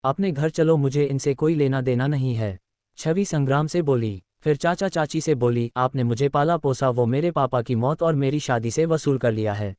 अपने घर चलो, मुझे इनसे कोई लेना देना नहीं है। छवि संग्राम से बोली। फिर चाचा चाची से बोली, आपने मुझे पाला पोसा, वो मेरे पापा की मौत और मेरी शादी से वसूल कर लिया है।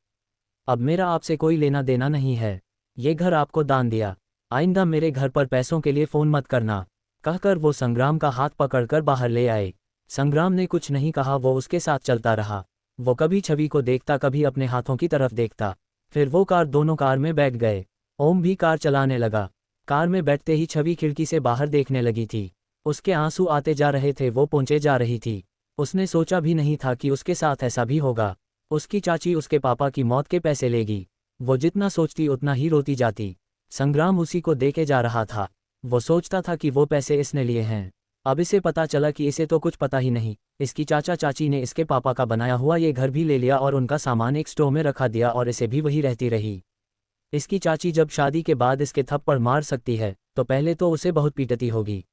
अब मेरा आपसे कोई लेना देना नहीं है। ये घर आपको दान दिया, आइंदा मेरे घर पर पैसों के लिए फ़ोन मत करना, कहकर वो संग्राम का हाथ पकड़कर बाहर ले आए। संग्राम ने कुछ नहीं कहा, वो उसके साथ चलता रहा। वो कभी छवि को देखता, कभी अपने हाथों की तरफ देखता। फिर वो दोनों कार में बैठ गए। ओम भी कार चलाने लगा। कार में बैठते ही छवि खिड़की से बाहर देखने लगी थी। उसके आंसू आते जा रहे थे, वो पोंछे जा रही थी। उसने सोचा भी नहीं था कि उसके साथ ऐसा भी होगा। उसकी चाची उसके पापा की मौत के पैसे लेगी। वो जितना सोचती उतना ही रोती जाती। संग्राम उसी को देखे जा रहा था। वो सोचता था कि वो पैसे इसने लिए हैं। अब इसे पता चला कि इसे तो कुछ पता ही नहीं। इसकी चाचा चाची ने इसके पापा का बनाया हुआ ये घर भी ले लिया और उनका सामान एक स्टोर में रखा दिया और इसे भी वही रहती रही। इसकी चाची जब शादी के बाद इसके थप्पड़ मार सकती है तो पहले तो उसे बहुत पीटती होगी।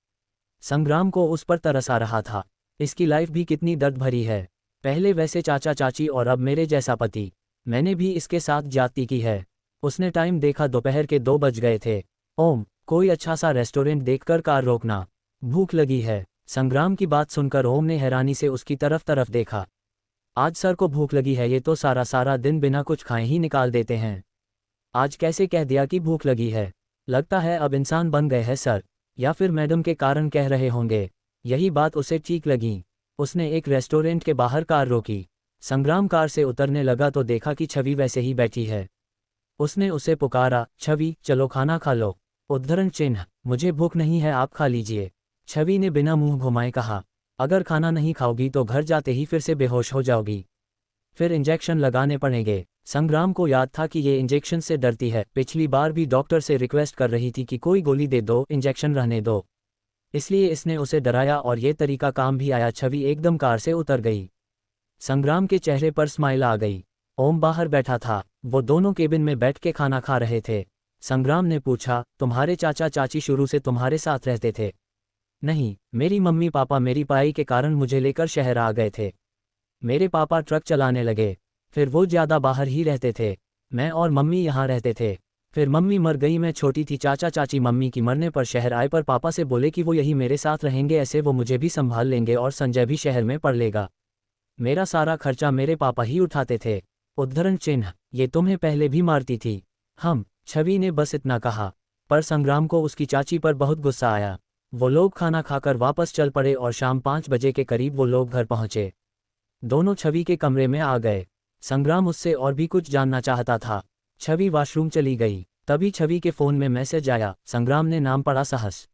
संग्राम को उस पर तरस आ रहा था। इसकी लाइफ भी कितनी दर्द भरी है। पहले वैसे चाचा चाची और अब मेरे जैसा पति। मैंने भी इसके साथ ज्यादती की है। उसने टाइम देखा, दोपहर के 2 बज गए थे। ओम, कोई अच्छा सा रेस्टोरेंट देखकर कार रोकना, भूख लगी है। संग्राम की बात सुनकर ओम ने हैरानी से उसकी तरफ देखा। आज सर को भूख लगी है, ये तो सारा दिन बिना कुछ खाए ही निकाल देते हैं। आज कैसे कह दिया कि भूख लगी है। लगता है अब इंसान बन गए हैं सर, या फिर मैडम के कारण कह रहे होंगे। यही बात उसे ठीक लगी। उसने एक रेस्टोरेंट के बाहर कार रोकी। संग्राम कार से उतरने लगा तो देखा कि छवि वैसे ही बैठी है। उसने उसे पुकारा, छवि चलो खाना खा लो। उद्धरण चिन्ह, मुझे भूख नहीं है, आप खा लीजिए। छवि ने बिना मुंह घुमाए कहा, अगर खाना नहीं खाओगी तो घर जाते ही फिर से बेहोश हो जाओगी। फिर इंजेक्शन लगाने पड़ेंगे। संग्राम को याद था कि ये इंजेक्शन से डरती है। पिछली बार भी डॉक्टर से रिक्वेस्ट कर रही थी कि कोई गोली दे दो, इंजेक्शन रहने दो। इसलिए इसने उसे डराया और ये तरीका काम भी आया। छवि एकदम कार से उतर गई। संग्राम के चेहरे पर स्माइल आ गई। ओम बाहर बैठा था। वो दोनों केबिन में बैठ के खाना खा रहे थे। संग्राम ने पूछा, तुम्हारे चाचा चाची शुरू से तुम्हारे साथ रहते थे? नहीं, मेरी मम्मी पापा मेरी पढ़ाई के कारण मुझे लेकर शहर आ गए थे। मेरे पापा ट्रक चलाने लगे, फिर वो ज़्यादा बाहर ही रहते थे। मैं और मम्मी यहाँ रहते थे। फिर मम्मी मर गई, मैं छोटी थी। चाचा चाची मम्मी की मरने पर शहर आए, पर पापा से बोले कि वो यही मेरे साथ रहेंगे, ऐसे वो मुझे भी संभाल लेंगे और संजय भी शहर में पढ़ लेगा। मेरा सारा खर्चा मेरे पापा ही उठाते थे। उद्धरण चिन्ह, ये तुम्हें पहले भी मारती थी? छवि ने बस इतना कहा। पर संग्राम को उसकी चाची पर बहुत गुस्सा आया। वो लोग खाना खाकर वापस चल पड़े और शाम 5 बजे के करीब वो लोग घर पहुंचे। दोनों छवि के कमरे में आ गए। संग्राम उससे और भी कुछ जानना चाहता था। छवि वॉशरूम चली गई। तभी छवि के फ़ोन में मैसेज आया। संग्राम ने नाम पढ़ा, साहस।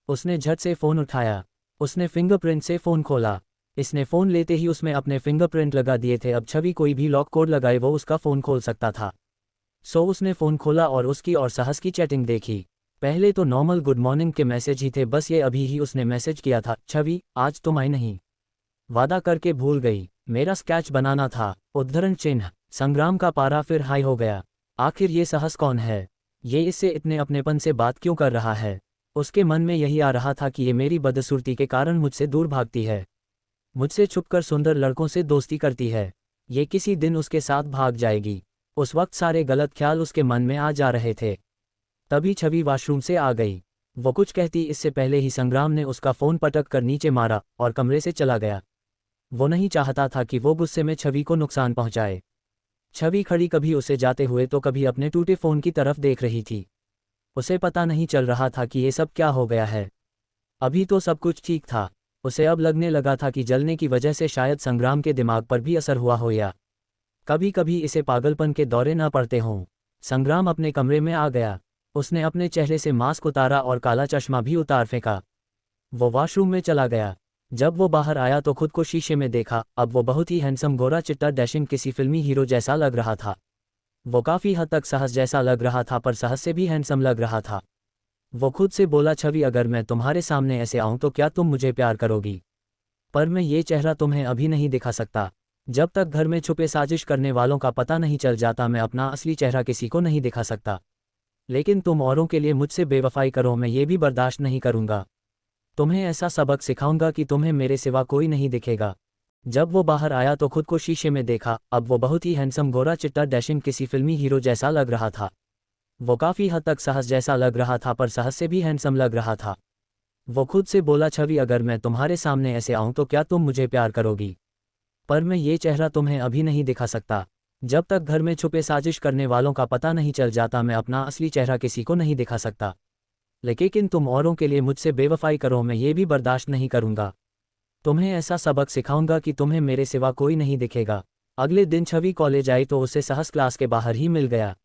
उसने झट से फ़ोन उठाया। उसने फिंगरप्रिंट से फ़ोन खोला। इसने फ़ोन लेते ही उसमें अपने फिंगरप्रिंट लगा दिए थे। अब छवि कोई भी लॉक कोड लगाए वो उसका फ़ोन खोल सकता था। सो उसने फ़ोन खोला और उसकी और साहस की चैटिंग देखी। पहले तो नॉर्मल गुड मॉर्निंग के मैसेज ही थे, बस ये अभी ही उसने मैसेज किया था, छवि आज तुम आई नहीं, वादा करके भूल गई, मेरा स्केच बनाना था। उद्धरण चिन्ह, संग्राम का पारा फिर हाई हो गया। आखिर ये साहस कौन है? ये इससे इतने अपनेपन से बात क्यों कर रहा है? उसके मन में यही आ रहा था कि ये मेरी बदसूरती के कारण मुझसे दूर भागती है, मुझसे छुपकर सुंदर लड़कों से दोस्ती करती है। ये किसी दिन उसके साथ भाग जाएगी। उस वक्त सारे गलत ख्याल उसके मन में आ जा रहे थे। तभी छवि वॉशरूम से आ गई। वो कुछ कहती इससे पहले ही संग्राम ने उसका फ़ोन पटक कर नीचे मारा और कमरे से चला गया। वो नहीं चाहता था कि वो गुस्से में छवि को नुकसान पहुंचाए। छवि खड़ी कभी उसे जाते हुए तो कभी अपने टूटे फ़ोन की तरफ देख रही थी। उसे पता नहीं चल रहा था कि ये सब क्या हो गया है। अभी तो सब कुछ ठीक था। उसे अब लगने लगा था कि जलने की वजह से शायद संग्राम के दिमाग पर भी असर हुआ हो या कभी कभी इसे पागलपन के दौरे न पड़ते हों। संग्राम अपने कमरे में आ गया। उसने अपने चेहरे से मास्क उतारा और काला चश्मा भी उतार फेंका। वो वॉशरूम में चला गया। जब वो बाहर आया तो खुद को शीशे में देखा। अब वो बहुत ही हैंडसम, गोरा चिट्टा, डैशिंग, किसी फिल्मी हीरो जैसा लग रहा था। वो काफ़ी हद तक साहस जैसा लग रहा था, पर साहस से भी हैंडसम लग रहा था। वो खुद से बोला, छवि अगर मैं तुम्हारे सामने ऐसे आऊं तो क्या तुम मुझे प्यार करोगी? पर मैं ये चेहरा तुम्हें अभी नहीं दिखा सकता। जब तक घर में छुपे साजिश करने वालों का पता नहीं चल जाता, मैं अपना असली चेहरा किसी को नहीं दिखा सकता। लेकिन तुम औरों के लिए मुझसे बेवफाई करो, मैं ये भी बर्दाश्त नहीं करूंगा। तुम्हें ऐसा सबक सिखाऊंगा कि तुम्हें मेरे सिवा कोई नहीं दिखेगा। जब वो बाहर आया तो खुद को शीशे में देखा। अब वो बहुत ही हैंडसम, गोरा चिट्टा, डैशिंग, किसी फिल्मी हीरो जैसा लग रहा था। वो काफ़ी हद तक सहस जैसा लग रहा था, पर सहस से भी हैंडसम लग रहा था। वो खुद से बोला, छवि अगर मैं तुम्हारे सामने ऐसे आऊं तो क्या तुम मुझे प्यार करोगी? पर मैं ये चेहरा तुम्हें अभी नहीं दिखा सकता। जब तक घर में छुपे साजिश करने वालों का पता नहीं चल जाता, मैं अपना असली चेहरा किसी को नहीं दिखा सकता। लेकिन तुम औरों के लिए मुझसे बेवफाई करो, मैं ये भी बर्दाश्त नहीं करूंगा। तुम्हें ऐसा सबक सिखाऊंगा कि तुम्हें मेरे सिवा कोई नहीं दिखेगा। अगले दिन छवि कॉलेज आई तो उसे सहस क्लास के बाहर ही मिल गया।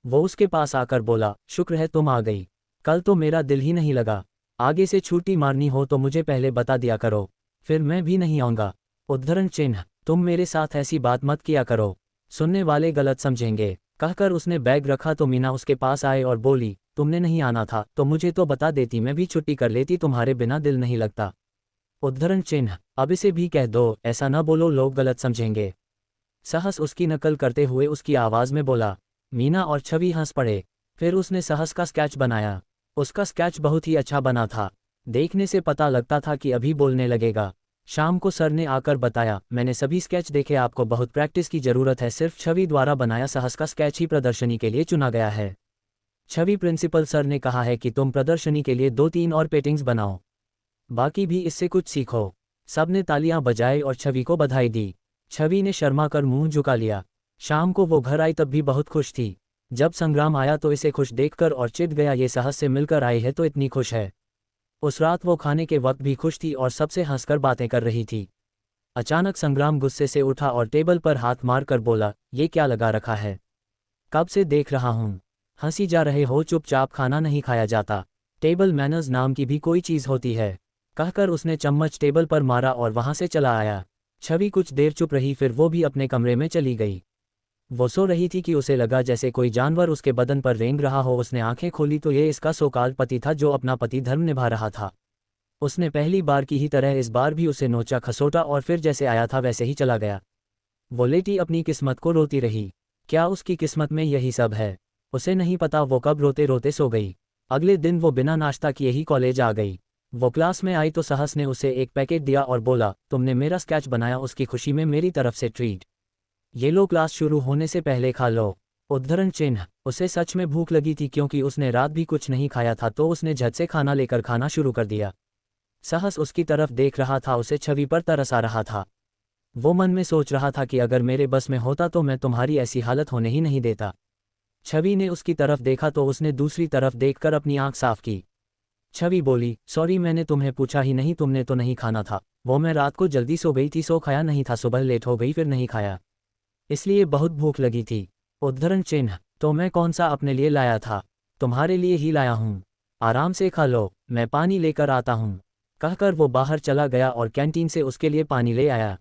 वो उसके पास आकर बोला, शुक्र है तुम आ गई, कल तो मेरा दिल ही नहीं लगा। आगे से छुट्टी मारनी हो तो मुझे पहले बता दिया करो, फिर मैं भी नहीं आऊँगा। उद्धरण चिन्ह, तुम मेरे साथ ऐसी बात मत किया करो, सुनने वाले गलत समझेंगे। कहकर उसने बैग रखा तो मीना उसके पास आए और बोली, तुमने नहीं आना था तो मुझे तो बता देती, मैं भी छुट्टी कर लेती, तुम्हारे बिना दिल नहीं लगता। उद्धरण चिन्ह, अब इसे भी कह दो, ऐसा न बोलो लोग गलत समझेंगे। सहस उसकी नकल करते हुए उसकी आवाज़ में बोला। मीना और छवि हंस पड़े। फिर उसने सहस का स्केच बनाया। उसका स्केच बहुत ही अच्छा बना था, देखने से पता लगता था कि अभी बोलने लगेगा। शाम को सर ने आकर बताया, मैंने सभी स्केच देखे, आपको बहुत प्रैक्टिस की ज़रूरत है, सिर्फ छवि द्वारा बनाया सहस का स्केच ही प्रदर्शनी के लिए चुना गया है। छवि, प्रिंसिपल सर ने कहा है कि तुम प्रदर्शनी के लिए 2-3 और पेंटिंग्स बनाओ, बाकी भी इससे कुछ सीखो। सबने तालियां बजाई और छवि को बधाई दी। छवि ने शर्मा कर मुंह झुका लिया। शाम को वो घर आई तब भी बहुत खुश थी। जब संग्राम आया तो इसे खुश देखकर और चिढ़ गया, ये सहस से मिलकर आई है तो इतनी खुश है। उस रात वो खाने के वक्त भी खुश थी और सबसे हंसकर बातें कर रही थी। अचानक संग्राम गुस्से से उठा और टेबल पर हाथ मारकर बोला, ये क्या लगा रखा है? कब से देख रहा हूँ, हंसी जा रहे हो, चुपचाप खाना नहीं खाया जाता? टेबल मैनर्स नाम की भी कोई चीज़ होती है? कहकर उसने चम्मच टेबल पर मारा और वहां से चला आया। छवि कुछ देर चुप रही, फिर वो भी अपने कमरे में चली गई। वो सो रही थी कि उसे लगा जैसे कोई जानवर उसके बदन पर रेंग रहा हो। उसने आंखें खोली तो ये इसका सोकाल पति था जो अपना पति धर्म निभा रहा था। उसने पहली बार की ही तरह इस बार भी उसे नोचा खसोटा और फिर जैसे आया था वैसे ही चला गया। वो लेटी अपनी किस्मत को रोती रही। क्या उसकी किस्मत में यही सब है? उसे नहीं पता वो कब रोते रोते सो गई। अगले दिन वो बिना नाश्ता किए ही कॉलेज आ गई। वो क्लास में आई तो सहस ने उसे एक पैकेट दिया और बोला, तुमने मेरा स्केच बनाया, उसकी खुशी में मेरी तरफ से ट्रीट। ये लो, क्लास शुरू होने से पहले खा लो। उद्धरण चिन्ह, उसे सच में भूख लगी थी क्योंकि उसने रात भी कुछ नहीं खाया था, तो उसने झट से खाना लेकर खाना शुरू कर दिया। सहस उसकी तरफ देख रहा था, उसे छवि पर तरस आ रहा था। वो मन में सोच रहा था कि अगर मेरे बस में होता तो मैं तुम्हारी ऐसी हालत होने ही नहीं देता। छवि ने उसकी तरफ देखा तो उसने दूसरी तरफ देखकर अपनी आंख साफ की। छवि बोली, सॉरी, मैंने तुम्हें पूछा ही नहीं, तुमने तो नहीं खाना था। वो मैं रात को जल्दी सो गई थी, सो खाया नहीं था, सुबह लेट हो गई फिर नहीं खाया, इसलिए बहुत भूख लगी थी। उद्धरण चिन्ह, तो मैं कौन सा अपने लिए लाया था? तुम्हारे लिए ही लाया हूँ, आराम से खा लो, मैं पानी लेकर आता हूँ। कहकर वो बाहर चला गया और कैंटीन से उसके लिए पानी ले आया।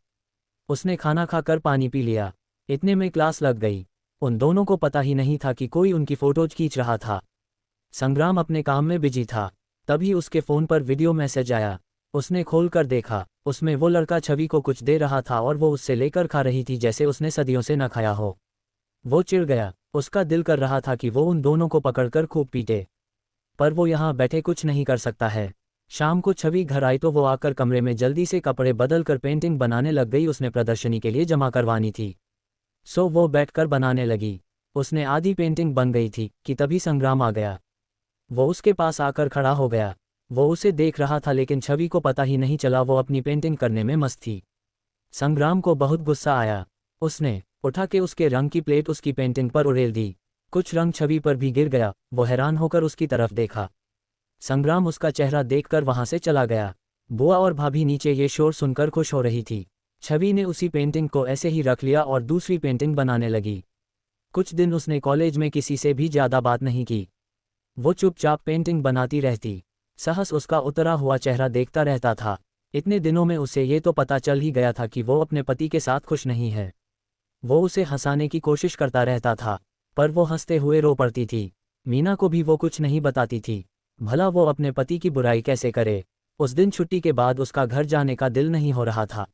उसने खाना खाकर पानी पी लिया। इतने में क्लास लग गई। उन दोनों को पता ही नहीं था कि कोई उनकी फोटोज खींच रहा था। संग्राम अपने काम में बिजी था, तभी उसके फ़ोन पर वीडियो मैसेज आया। उसने खोलकर देखा, उसमें वो लड़का छवि को कुछ दे रहा था और वो उससे लेकर खा रही थी जैसे उसने सदियों से न खाया हो। वो चिढ़ गया, उसका दिल कर रहा था कि वो उन दोनों को पकड़कर खूब पीटे, पर वो यहाँ बैठे कुछ नहीं कर सकता है। शाम को छवि घर आई तो वो आकर कमरे में जल्दी से कपड़े बदल कर पेंटिंग बनाने लग गई। उसने प्रदर्शनी के लिए जमा करवानी थी, सो वो बैठकर बनाने लगी। उसने आधी पेंटिंग बन गई थी कि तभी संग्राम आ गया। वो उसके पास आकर खड़ा हो गया। वो उसे देख रहा था लेकिन छवि को पता ही नहीं चला, वो अपनी पेंटिंग करने में मस्त थी। संग्राम को बहुत गुस्सा आया। उसने उठा के उसके रंग की प्लेट उसकी पेंटिंग पर उड़ेल दी। कुछ रंग छवि पर भी गिर गया। वो हैरान होकर उसकी तरफ देखा। संग्राम उसका चेहरा देखकर वहां से चला गया। बुआ और भाभी नीचे ये शोर सुनकर खुश हो रही थी। छवि ने उसी पेंटिंग को ऐसे ही रख लिया और दूसरी पेंटिंग बनाने लगी। कुछ दिन उसने कॉलेज में किसी से भी ज़्यादा बात नहीं की। वो चुपचाप पेंटिंग बनाती रहती। सहस उसका उतरा हुआ चेहरा देखता रहता था। इतने दिनों में उसे ये तो पता चल ही गया था कि वो अपने पति के साथ खुश नहीं है। वो उसे हंसाने की कोशिश करता रहता था, पर वो हंसते हुए रो पड़ती थी। मीना को भी वो कुछ नहीं बताती थी। भला वो अपने पति की बुराई कैसे करे। उस दिन छुट्टी के बाद उसका घर जाने का दिल नहीं हो रहा था।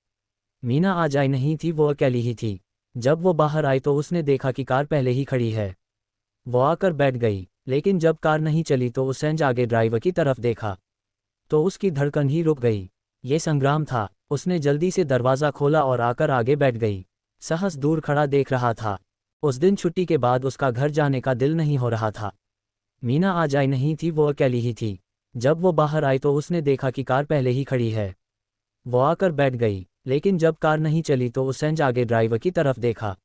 मीना आज आई नहीं थी, वो अकेली ही थी। जब वो बाहर आई तो उसने देखा कि कार पहले ही खड़ी है। वो आकर बैठ गई, लेकिन जब कार नहीं चली तो उसने आगे ड्राइवर की तरफ देखा तो उसकी धड़कन ही रुक गई। ये संग्राम था। उसने जल्दी से दरवाज़ा खोला और आकर आगे बैठ गई। सहस दूर खड़ा देख रहा था। उस दिन छुट्टी के बाद उसका घर जाने का दिल नहीं हो रहा था। मीना आज आई नहीं थी, वो अकेली ही थी। जब वो बाहर आई तो उसने देखा कि कार पहले ही खड़ी है। वो आकर बैठ गई, लेकिन जब कार नहीं चली तो उसने आगे ड्राइवर की तरफ देखा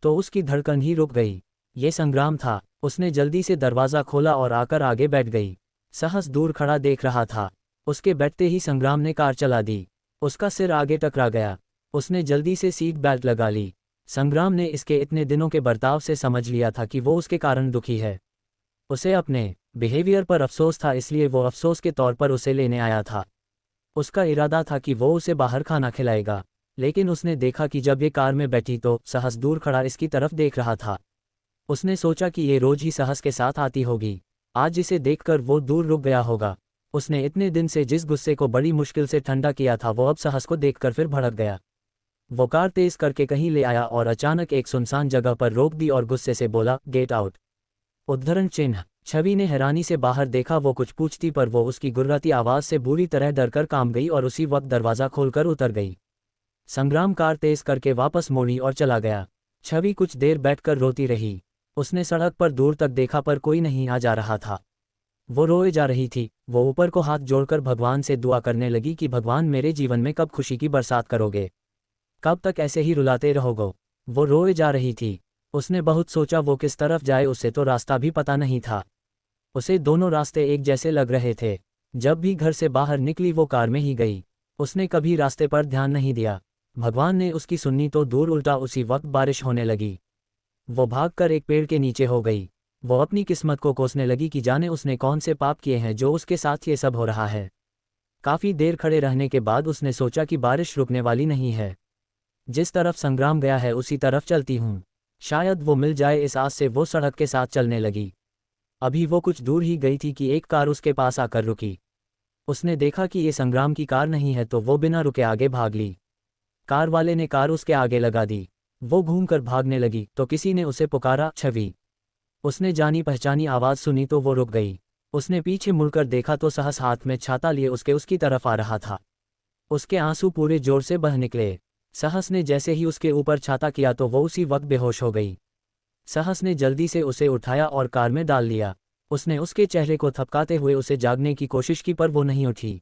तो उसकी धड़कन ही रुक गई। ये संग्राम था। उसने जल्दी से दरवाज़ा खोला और आकर आगे बैठ गई। सहस दूर खड़ा देख रहा था। उसके बैठते ही संग्राम ने कार चला दी। उसका सिर आगे टकरा गया। उसने जल्दी से सीट बेल्ट लगा ली। संग्राम ने इसके इतने दिनों के बर्ताव से समझ लिया था कि वो उसके कारण दुखी है। उसे अपने बिहेवियर पर अफसोस था, इसलिए वो अफसोस के तौर पर उसे लेने आया था। उसका इरादा था कि वो उसे बाहर खाना खिलाएगा, लेकिन उसने देखा कि जब ये कार में बैठी तो सहस दूर खड़ा इसकी तरफ देख रहा था। उसने सोचा कि ये रोज ही सहस के साथ आती होगी, आज इसे देखकर वो दूर रुक गया होगा। उसने इतने दिन से जिस गुस्से को बड़ी मुश्किल से ठंडा किया था वो अब सहस को देखकर फिर भड़क गया। वो कार तेज करके कहीं ले आया और अचानक एक सुनसान जगह पर रोक दी और गुस्से से बोला, गेट आउट। उद्धरण चिन्ह। छवि ने हैरानी से बाहर देखा। वो कुछ पूछती पर वो उसकी गुर्राती आवाज़ से बुरी तरह डरकर काम गई और उसी वक्त दरवाज़ा खोलकर उतर गई। संग्राम कार तेज करके वापस मोड़ी और चला गया। छवि कुछ देर बैठकर रोती रही। उसने सड़क पर दूर तक देखा पर कोई नहीं आ जा रहा था। वो रोए जा रही थी। वो ऊपर को हाथ जोड़कर भगवान से दुआ करने लगी कि भगवान मेरे जीवन में कब खुशी की बरसात करोगे, कब तक ऐसे ही रुलाते रहोगे। वो रोए जा रही थी। उसने बहुत सोचा वो किस तरफ जाए, उसे तो रास्ता भी पता नहीं था। उसे दोनों रास्ते एक जैसे लग रहे थे। जब भी घर से बाहर निकली वो कार में ही गई। उसने कभी रास्ते पर ध्यान नहीं दिया। भगवान ने उसकी सुननी तो दूर, उल्टा उसी वक्त बारिश होने लगी। वो भागकर एक पेड़ के नीचे हो गई। वो अपनी किस्मत को कोसने लगी कि जाने उसने कौन से पाप किए हैं जो उसके साथ ये सब हो रहा है। काफ़ी देर खड़े रहने के बाद उसने सोचा कि बारिश रुकने वाली नहीं है। जिस तरफ संग्राम गया है उसी तरफ चलती हूँ, शायद वो मिल जाए। इस आस से वो सड़क के साथ चलने लगी। अभी वो कुछ दूर ही गई थी कि एक कार उसके पास आकर रुकी। उसने देखा कि ये संग्राम की कार नहीं है तो वो बिना रुके आगे भाग ली। कार वाले ने कार उसके आगे लगा दी। वो घूमकर भागने लगी तो किसी ने उसे पुकारा, छवि। उसने जानी पहचानी आवाज़ सुनी तो वो रुक गई। उसने पीछे मुड़कर देखा तो सहस हाथ में छाता लिए उसकी तरफ आ रहा था। उसके आंसू पूरे जोर से बह निकले। सहस ने जैसे ही उसके ऊपर छाता किया तो वो उसी वक्त बेहोश हो गई। सहस ने जल्दी से उसे उठाया और कार में डाल लिया। उसने उसके चेहरे को थपकाते हुए उसे जागने की कोशिश की पर वो नहीं उठी।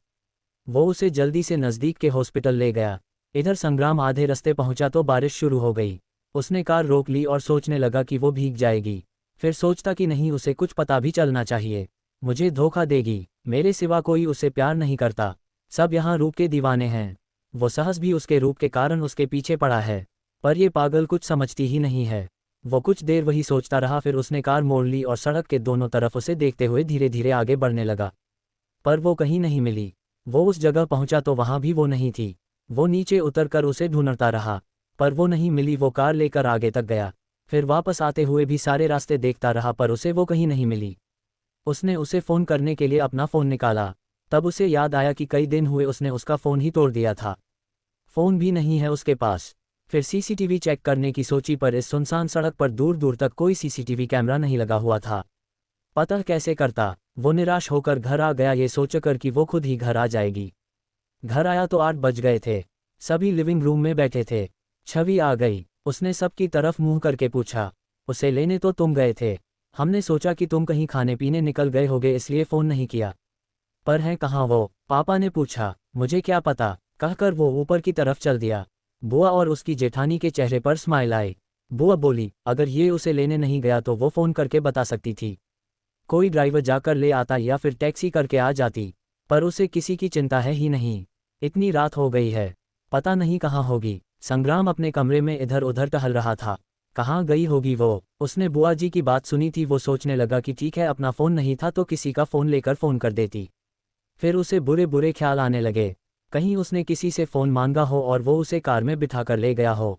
वो उसे जल्दी से नज़दीक के हॉस्पिटल ले गया। इधर संग्राम आधे रास्ते पहुंचा तो बारिश शुरू हो गई। उसने कार रोक ली और सोचने लगा कि वो भीग जाएगी। फिर सोचता कि नहीं, उसे कुछ पता भी चलना चाहिए। मुझे धोखा देगी, मेरे सिवा कोई उसे प्यार नहीं करता, सब यहाँ रूप के दीवाने हैं। वो सहस भी उसके रूप के कारण उसके पीछे पड़ा है, पर ये पागल कुछ समझती ही नहीं है। वो कुछ देर वही सोचता रहा, फिर उसने कार मोड़ ली और सड़क के दोनों तरफ उसे देखते हुए धीरे धीरे आगे बढ़ने लगा। पर वो कहीं नहीं मिली। वो उस जगह पहुंचा तो वहां भी वो नहीं थी। वो नीचे उतरकर उसे ढूंढता रहा, पर वो नहीं मिली। वो कार लेकर आगे तक गया, फिर वापस आते हुए भी सारे रास्ते देखता रहा पर उसे वो कहीं नहीं मिली। उसने उसे फ़ोन करने के लिए अपना फ़ोन निकाला, तब उसे याद आया कि कई दिन हुए उसने उसका फ़ोन ही तोड़ दिया था। फ़ोन भी नहीं है उसके पास। फिर सीसीटीवी चेक करने की सोची पर इस सुनसान सड़क पर दूर दूर तक कोई सीसीटीवी कैमरा नहीं लगा हुआ था। पता कैसे करता। वो निराश होकर घर आ गया, ये सोचकर कि वो खुद ही घर आ जाएगी। घर आया तो 8 बज गए थे। सभी लिविंग रूम में बैठे थे। छवि आ गई। उसने सबकी तरफ मुंह करके पूछा, उसे लेने तो तुम गए थे, हमने सोचा कि तुम कहीं खाने पीने निकल गए होगे इसलिए फ़ोन नहीं किया। पर हैं कहाँ वो? पापा ने पूछा। मुझे क्या पता, कहकर वो ऊपर की तरफ चल दिया। बुआ और उसकी जेठानी के चेहरे पर स्माइल आई। बुआ बोली, अगर ये उसे लेने नहीं गया तो वो फ़ोन करके बता सकती थी। कोई ड्राइवर जाकर ले आता या फिर टैक्सी करके आ जाती, पर उसे किसी की चिंता है ही नहीं। इतनी रात हो गई है, पता नहीं कहाँ होगी। संग्राम अपने कमरे में इधर उधर टहल रहा था। कहाँ गई होगी वो? उसने बुआ जी की बात सुनी थी। वो सोचने लगा कि ठीक है, अपना फ़ोन नहीं था तो किसी का फ़ोन लेकर फ़ोन कर देती। फिर उसे बुरे बुरे ख्याल आने लगे, कहीं उसने किसी से फ़ोन मांगा हो और वो उसे कार में बिठाकर ले गया हो।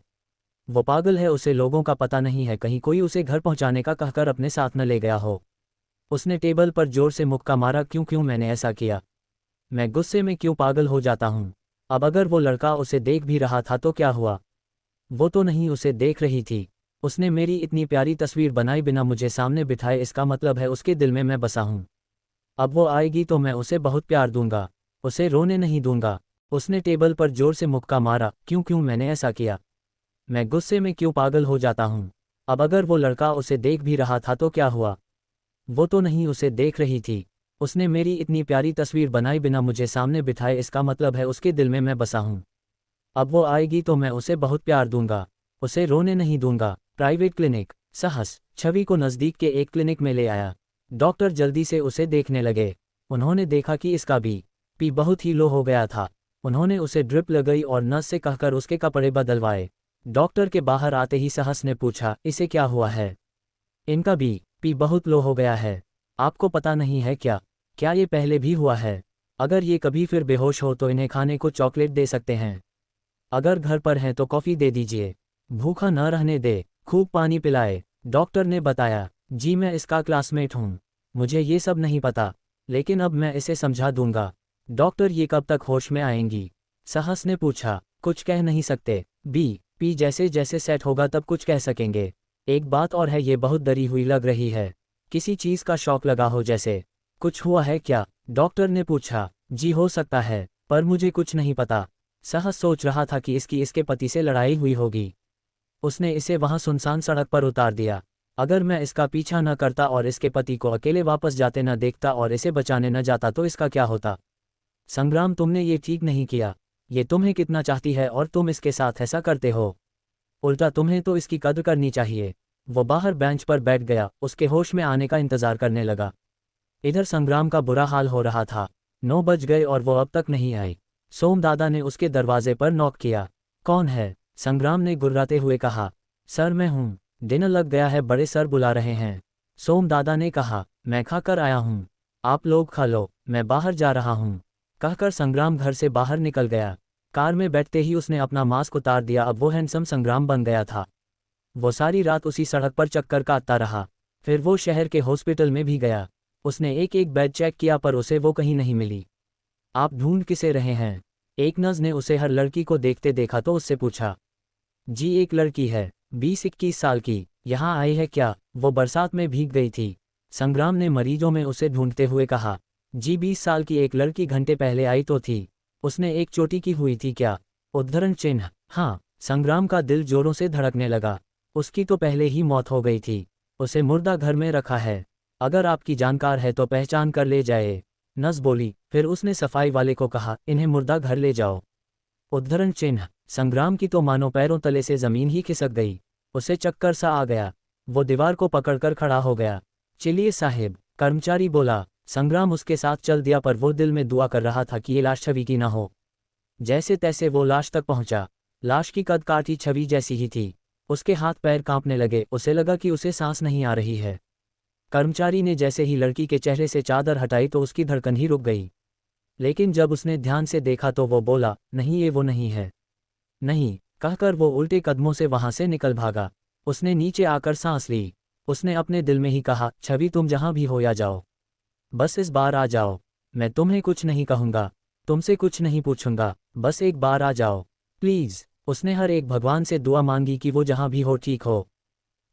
वो पागल है, उसे लोगों का पता नहीं है, कहीं कोई उसे घर पहुंचाने का कहकर अपने साथ न ले गया हो। उसने टेबल पर जोर से मुक्का मारा, क्यों मैंने ऐसा किया? मैं गुस्से में क्यों पागल हो जाता हूँ? अब अगर वो लड़का उसे देख भी रहा था तो क्या हुआ? वो तो नहीं उसे देख रही थी। उसने मेरी इतनी प्यारी तस्वीर बनाई बिना मुझे सामने बिठाए, इसका मतलब है उसके दिल में मैं बसा हूँ। अब वो आएगी तो मैं उसे बहुत प्यार दूंगा, उसे रोने नहीं दूंगा। उसने टेबल पर जोर से मुक्का मारा, क्यों मैंने ऐसा किया? मैं गुस्से में क्यों पागल हो जाता हूँ? अब अगर वो लड़का उसे देख भी रहा था तो क्या हुआ? वो तो नहीं उसे देख रही थी। उसने मेरी इतनी प्यारी तस्वीर बनाई बिना मुझे सामने बिठाए, इसका मतलब है उसके दिल में मैं बसा हूँ। अब वो आएगी तो मैं उसे बहुत प्यार दूंगा, उसे रोने नहीं दूंगा। Private clinic. साहस छवि को नज़दीक के एक क्लिनिक में ले आया। डॉक्टर जल्दी से उसे देखने लगे। उन्होंने देखा कि इसका बीपी बहुत ही लो हो गया था। उन्होंने उसे ड्रिप लगाई और नर्स से कहकर उसके कपड़े बदलवाए। डॉक्टर के बाहर आते ही साहस ने पूछा, इसे क्या हुआ है? इनका बीपी बहुत लो हो गया है। आपको पता नहीं है क्या? क्या ये पहले भी हुआ है? अगर ये कभी फिर बेहोश हो तो इन्हें खाने को चॉकलेट दे सकते हैं। अगर घर पर हैं तो कॉफ़ी दे दीजिए। भूखा न रहने दे, खूब पानी पिलाए। डॉक्टर ने बताया। जी मैं इसका क्लासमेट हूँ, मुझे ये सब नहीं पता, लेकिन अब मैं इसे समझा दूंगा। डॉक्टर ये कब तक होश में आएंगी? साहस ने पूछा। कुछ कह नहीं सकते, बीपी जैसे जैसे सेट होगा तब कुछ कह सकेंगे। एक बात और है, ये बहुत डरी हुई लग रही है, किसी चीज़ का शौक लगा हो जैसे। कुछ हुआ है क्या? डॉक्टर ने पूछा। जी हो सकता है, पर मुझे कुछ नहीं पता। साहस सोच रहा था कि इसके पति से लड़ाई हुई होगी। उसने इसे वहां सुनसान सड़क पर उतार दिया। अगर मैं इसका पीछा न करता और इसके पति को अकेले वापस जाते न देखता और इसे बचाने न जाता तो इसका क्या होता? संग्राम, तुमने ये ठीक नहीं किया। ये तुम्हें कितना चाहती है और तुम इसके साथ ऐसा करते हो। उल्टा तुम्हें तो इसकी कद्र करनी चाहिए। वो बाहर बेंच पर बैठ गया, उसके होश में आने का इंतजार करने लगा। इधर संग्राम का बुरा हाल हो रहा था। 9 बज गए और वो अब तक नहीं आई। सोमदादा ने उसके दरवाजे पर नॉक किया। कौन है? संग्राम ने गुर्राते हुए कहा। सर मैं हूँ, डिनर लग गया है, बड़े सर बुला रहे हैं। सोमदादा ने कहा। मैं खा कर आया हूँ, आप लोग खा लो, मैं बाहर जा रहा हूँ। कहकर संग्राम घर से बाहर निकल गया। कार में बैठते ही उसने अपना मास्क उतार दिया। अब वो हैंडसम संग्राम बन गया था। वो सारी रात उसी सड़क पर चक्कर काटता रहा। फिर वो शहर के हॉस्पिटल में भी गया। उसने एक एक बेड चेक किया पर उसे वो कहीं नहीं मिली। आप ढूंढ किसे रहे हैं? एक नर्स ने उसे हर लड़की को देखते देखा तो उससे पूछा। जी एक लड़की है, 20-21 साल की, यहाँ आई है क्या? वो बरसात में भीग गई थी। संग्राम ने मरीजों में उसे ढूंढते हुए कहा। जी 20 साल की एक लड़की घंटे पहले आई तो थी। उसने एक चोटी की हुई थी क्या? उद्धरण चिन्ह। हाँ। संग्राम का दिल जोरों से धड़कने लगा। उसकी तो पहले ही मौत हो गई थी, उसे मुर्दा घर में रखा है। अगर आपकी जानकार है तो पहचान कर ले जाए, नर्स बोली। फिर उसने सफाई वाले को कहा, इन्हें मुर्दा घर ले जाओ। उद्धरण चिन्ह। संग्राम की तो मानो पैरों तले से जमीन ही खिसक गई। उसे चक्कर सा आ गया। वो दीवार को पकड़कर खड़ा हो गया। चलिए साहिब, कर्मचारी बोला। संग्राम उसके साथ चल दिया पर वो दिल में दुआ कर रहा था कि ये लाश छवि की ना हो। जैसे तैसे वो लाश तक पहुंचा। लाश की कद काठी छवि जैसी ही थी। उसके हाथ पैर कांपने लगे, उसे लगा कि उसे सांस नहीं आ रही है। कर्मचारी ने जैसे ही लड़की के चेहरे से चादर हटाई तो उसकी धड़कन ही रुक गई। लेकिन जब उसने ध्यान से देखा तो वो बोला, नहीं ये वो नहीं है। नहीं, कहकर वो उल्टे कदमों से वहां से निकल भागा। उसने नीचे आकर सांस ली। उसने अपने दिल में ही कहा, छवि तुम जहां भी हो या जाओ, बस इस बार आ जाओ। मैं तुम्हें कुछ नहीं कहूंगा, तुमसे कुछ नहीं पूछूंगा, बस एक बार आ जाओ प्लीज। उसने हर एक भगवान से दुआ मांगी कि वो जहां भी हो ठीक हो।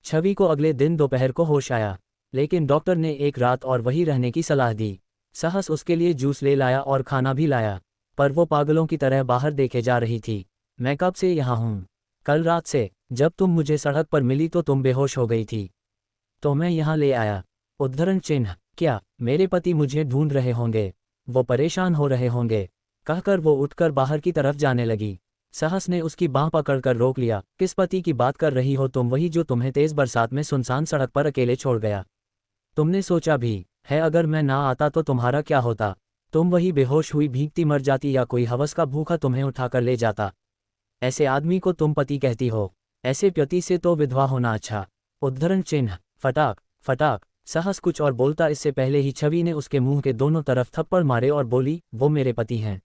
छवि को अगले दिन दोपहर को होश आया, लेकिन डॉक्टर ने एक रात और वहीं रहने की सलाह दी। साहस उसके लिए जूस ले लाया और खाना भी लाया, पर वो पागलों की तरह बाहर देखे जा रही थी। मैं कब से यहाँ हूँ? कल रात से। जब तुम मुझे सड़क पर मिली तो तुम बेहोश हो गई थी, तो मैं यहाँ ले आया। उद्धरण चिन्ह। क्या मेरे पति मुझे ढूंढ रहे होंगे? वो परेशान हो रहे होंगे, कहकर वो उठकर बाहर की तरफ जाने लगी। साहस ने उसकी बांह पकड़कर रोक लिया। किस पति की बात कर रही हो तुम? वही जो तुम्हें तेज बरसात में सुनसान सड़क पर अकेले छोड़ गया। तुमने सोचा भी है अगर मैं ना आता तो तुम्हारा क्या होता? तुम वही बेहोश हुई भीगती मर जाती या कोई हवस का भूखा तुम्हें उठाकर ले जाता। ऐसे आदमी को तुम पति कहती हो? ऐसे पति से तो विधवा होना अच्छा। उद्धरण चिन्ह। फटाक फटाक। साहस कुछ और बोलता इससे पहले ही छवि ने उसके मुंह के दोनों तरफ थप्पड़ मारे और बोली, वो मेरे पति हैं,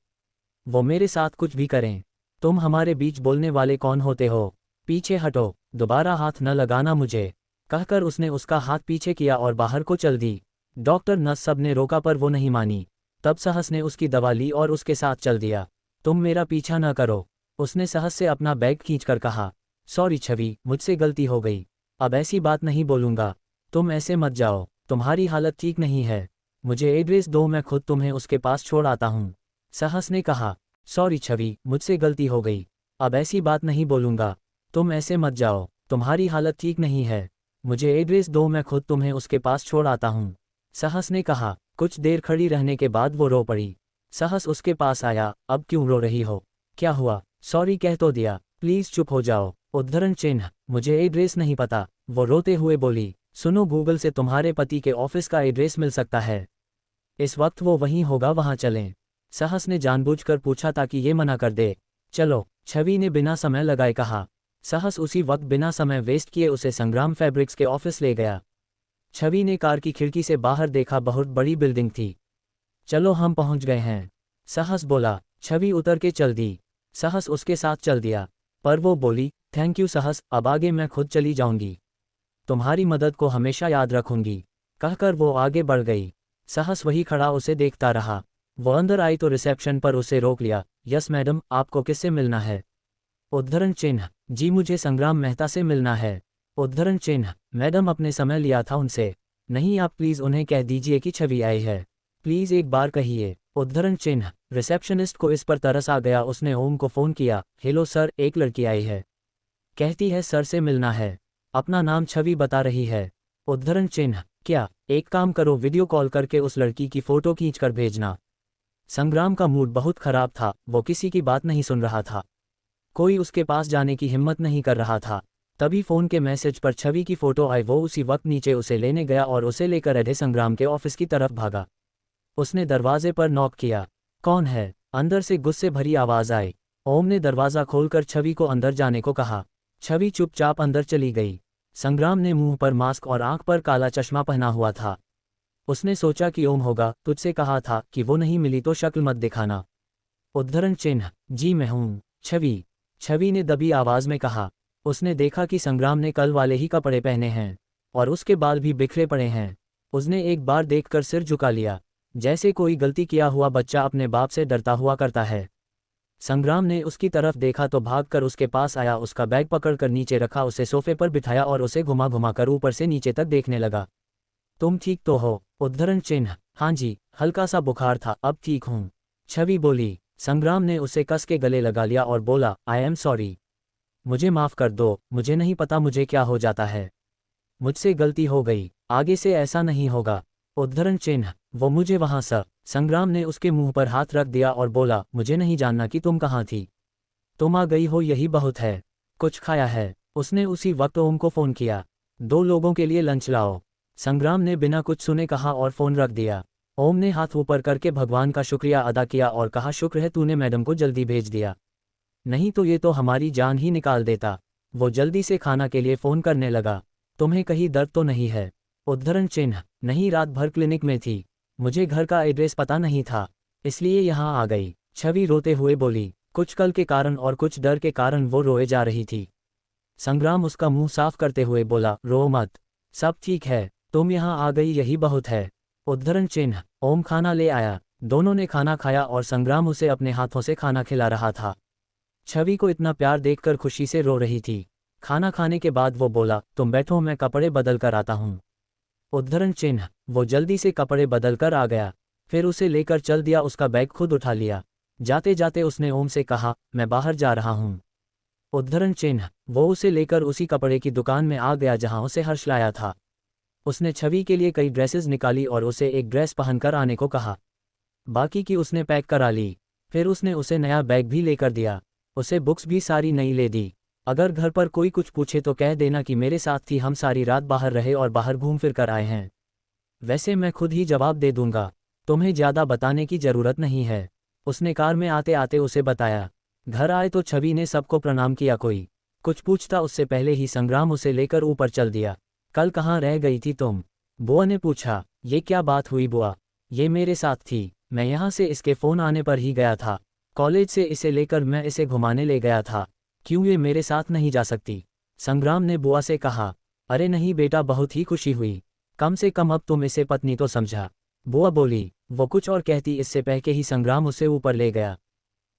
वो मेरे साथ कुछ भी करें। तुम हमारे बीच बोलने वाले कौन होते हो? पीछे हटो, दोबारा हाथ न लगाना मुझे, कहकर उसने उसका हाथ पीछे किया और बाहर को चल दी। डॉक्टर नर्स सब ने रोका पर वो नहीं मानी। तब साहस ने उसकी दवा ली और उसके साथ चल दिया। तुम मेरा पीछा न करो, उसने साहस से अपना बैग खींचकर कहा। सॉरी छवि, मुझसे गलती हो गई, अब ऐसी बात नहीं बोलूंगा। तुम ऐसे मत जाओ, तुम्हारी हालत ठीक नहीं है। मुझे एड्रेस दो, मैं खुद तुम्हें उसके पास छोड़ आता हूँ। साहस ने कहा। सॉरी छवि, मुझसे गलती हो गई, अब ऐसी बात नहीं बोलूंगा। तुम ऐसे मत जाओ। तुम्हारी हालत ठीक नहीं है, मुझे एड्रेस दो, मैं खुद तुम्हें उसके पास छोड़ आता हूँ, सहस ने कहा। कुछ देर खड़ी रहने के बाद वो रो पड़ी। सहस उसके पास आया। अब क्यों रो रही हो, क्या हुआ? सॉरी कह तो दिया, प्लीज चुप हो जाओ। उद्धरण चिन्ह, मुझे एड्रेस नहीं पता, वो रोते हुए बोली। सुनो, गूगल से तुम्हारे पति के ऑफिस का एड्रेस मिल सकता है, इस वक्त वो वहीं होगा, वहां चलें। सहस ने जानबूझकर पूछा ताकि ये मना कर दे। चलो, छवि ने बिना समय लगाए कहा। सहस उसी वक्त बिना समय वेस्ट किए उसे संग्राम फैब्रिक्स के ऑफिस ले गया। छवि ने कार की खिड़की से बाहर देखा, बहुत बड़ी बिल्डिंग थी। चलो हम पहुंच गए हैं, सहस बोला। छवि उतर के चल दी। सहस उसके साथ चल दिया, पर वो बोली, थैंक यू सहस, अब आगे मैं खुद चली जाऊंगी, तुम्हारी मदद को हमेशा याद रखूंगी, कहकर वो आगे बढ़ गई। सहस वही खड़ा उसे देखता रहा। वो अंदर आई तो रिसेप्शन पर उसे रोक लिया। यस मैडम, आपको किससे मिलना है? उद्धरण चिन्ह, जी मुझे संग्राम मेहता से मिलना है। उद्धरण चिन्ह, मैडम अपने समय लिया था उनसे। नहीं, आप प्लीज़ उन्हें कह दीजिए कि छवि आई है, प्लीज़ एक बार कहिए। उद्धरण चिन्ह, रिसेप्शनिस्ट को इस पर तरस आ गया, उसने ओम को फ़ोन किया। हेलो सर, एक लड़की आई है, कहती है सर से मिलना है, अपना नाम छवि बता रही है। उद्धरण चिन्ह, क्या? एक काम करो, वीडियो कॉल करके उस लड़की की फ़ोटो खींचकर भेजना। संग्राम का मूड बहुत खराब था, वो किसी की बात नहीं सुन रहा था, कोई उसके पास जाने की हिम्मत नहीं कर रहा था। तभी फ़ोन के मैसेज पर छवि की फ़ोटो आई। वो उसी वक्त नीचे उसे लेने गया और उसे लेकर अधे संग्राम के ऑफिस की तरफ भागा। उसने दरवाजे पर नॉक किया। कौन है? अंदर से गुस्से भरी आवाज़ आई। ओम ने दरवाज़ा खोलकर छवि को अंदर जाने को कहा। छवि चुपचाप अंदर चली गई। संग्राम ने मुंह पर मास्क और आंख पर काला चश्मा पहना हुआ था। उसने सोचा कि ओम होगा, तुझसे कहा था कि वो नहीं मिली तो शक्ल मत दिखाना। उद्धरण चिन्ह, जी मैं हूँ छवि, छवि ने दबी आवाज़ में कहा। उसने देखा कि संग्राम ने कल वाले ही कपड़े पहने हैं और उसके बाल भी बिखरे पड़े हैं। उसने एक बार देखकर सिर झुका लिया, जैसे कोई गलती किया हुआ बच्चा अपने बाप से डरता हुआ करता है। संग्राम ने उसकी तरफ देखा तो भागकर उसके पास आया, उसका बैग पकड़कर नीचे रखा, उसे सोफे पर बिठाया और उसे घुमा घुमाकर ऊपर से नीचे तक देखने लगा। तुम ठीक तो हो? उद्धरण चिन्ह, हाँ जी, हल्का सा बुखार था, अब ठीक हूँ, छवि बोली। संग्राम ने उसे कस के गले लगा लिया और बोला, आई एम सॉरी, मुझे माफ़ कर दो, मुझे नहीं पता मुझे क्या हो जाता है, मुझसे गलती हो गई, आगे से ऐसा नहीं होगा। उद्धरण चिन्ह, वो मुझे वहाँ संग्राम ने उसके मुंह पर हाथ रख दिया और बोला, मुझे नहीं जानना कि तुम कहाँ थी, तुम आ गई हो यही बहुत है, कुछ खाया है? उसने उसी वक्त ओम को फ़ोन किया। 2 लोगों के लिए लंच लाओ। संग्राम ने बिना कुछ सुने कहा और फ़ोन रख दिया। ओम ने हाथ ऊपर करके भगवान का शुक्रिया अदा किया और कहा, शुक्र है तूने मैडम को जल्दी भेज दिया, नहीं तो ये तो हमारी जान ही निकाल देता। वो जल्दी से खाना के लिए फ़ोन करने लगा। तुम्हें कहीं दर्द तो नहीं है? उद्धरण चिन्ह, नहीं, रात भर क्लिनिक में थी, मुझे घर का एड्रेस पता नहीं था, इसलिए यहाँ आ गई, छवि रोते हुए बोली। कुछ कल के कारण और कुछ डर के कारण वो रोए जा रही थी। संग्राम उसका मुंह साफ करते हुए बोला, रो मत, सब ठीक है, तुम यहाँ आ गई यही बहुत है। उद्धरण चिन्ह, ओम खाना ले आया। दोनों ने खाना खाया और संग्राम उसे अपने हाथों से खाना खिला रहा था। छवि को इतना प्यार देखकर खुशी से रो रही थी। खाना खाने के बाद वो बोला, तुम बैठो, मैं कपड़े बदल कर आता हूँ। उद्धरण चिन्ह, वो जल्दी से कपड़े बदल कर आ गया, फिर उसे लेकर चल दिया, उसका बैग खुद उठा लिया। जाते जाते उसने ओम से कहा, मैं बाहर जा रहा हूँ। उद्धरण चिन्ह, वो उसे लेकर उसी कपड़े की दुकान में आ गया जहाँ उसे हर्ष लाया था। उसने छवि के लिए कई ड्रेसेस निकाली और उसे एक ड्रेस पहनकर आने को कहा, बाकी की उसने पैक करा ली। फिर उसने उसे नया बैग भी लेकर दिया, उसे बुक्स भी सारी नई ले दी। अगर घर पर कोई कुछ पूछे तो कह देना कि मेरे साथ थी, हम सारी रात बाहर रहे और बाहर घूम फिर कर आए हैं, वैसे मैं खुद ही जवाब दे दूंगा, तुम्हें ज़्यादा बताने की ज़रूरत नहीं है। उसने कार में आते आते उसे बताया। घर आए तो छवि ने सबको प्रणाम किया, कोई कुछ पूछता उससे पहले ही संग्राम उसे लेकर ऊपर चल दिया। कल कहाँ रह गई थी तुम? बुआ ने पूछा। ये क्या बात हुई बुआ? ये मेरे साथ थी, मैं यहाँ से इसके फ़ोन आने पर ही गया था, कॉलेज से इसे लेकर मैं इसे घुमाने ले गया था, क्यों ये मेरे साथ नहीं जा सकती? संग्राम ने बुआ से कहा। अरे नहीं बेटा, बहुत ही खुशी हुई, कम से कम अब तुम इसे पत्नी तो समझा, बुआ बोली। वो कुछ और कहती इससे पहले ही संग्राम उसे ऊपर ले गया।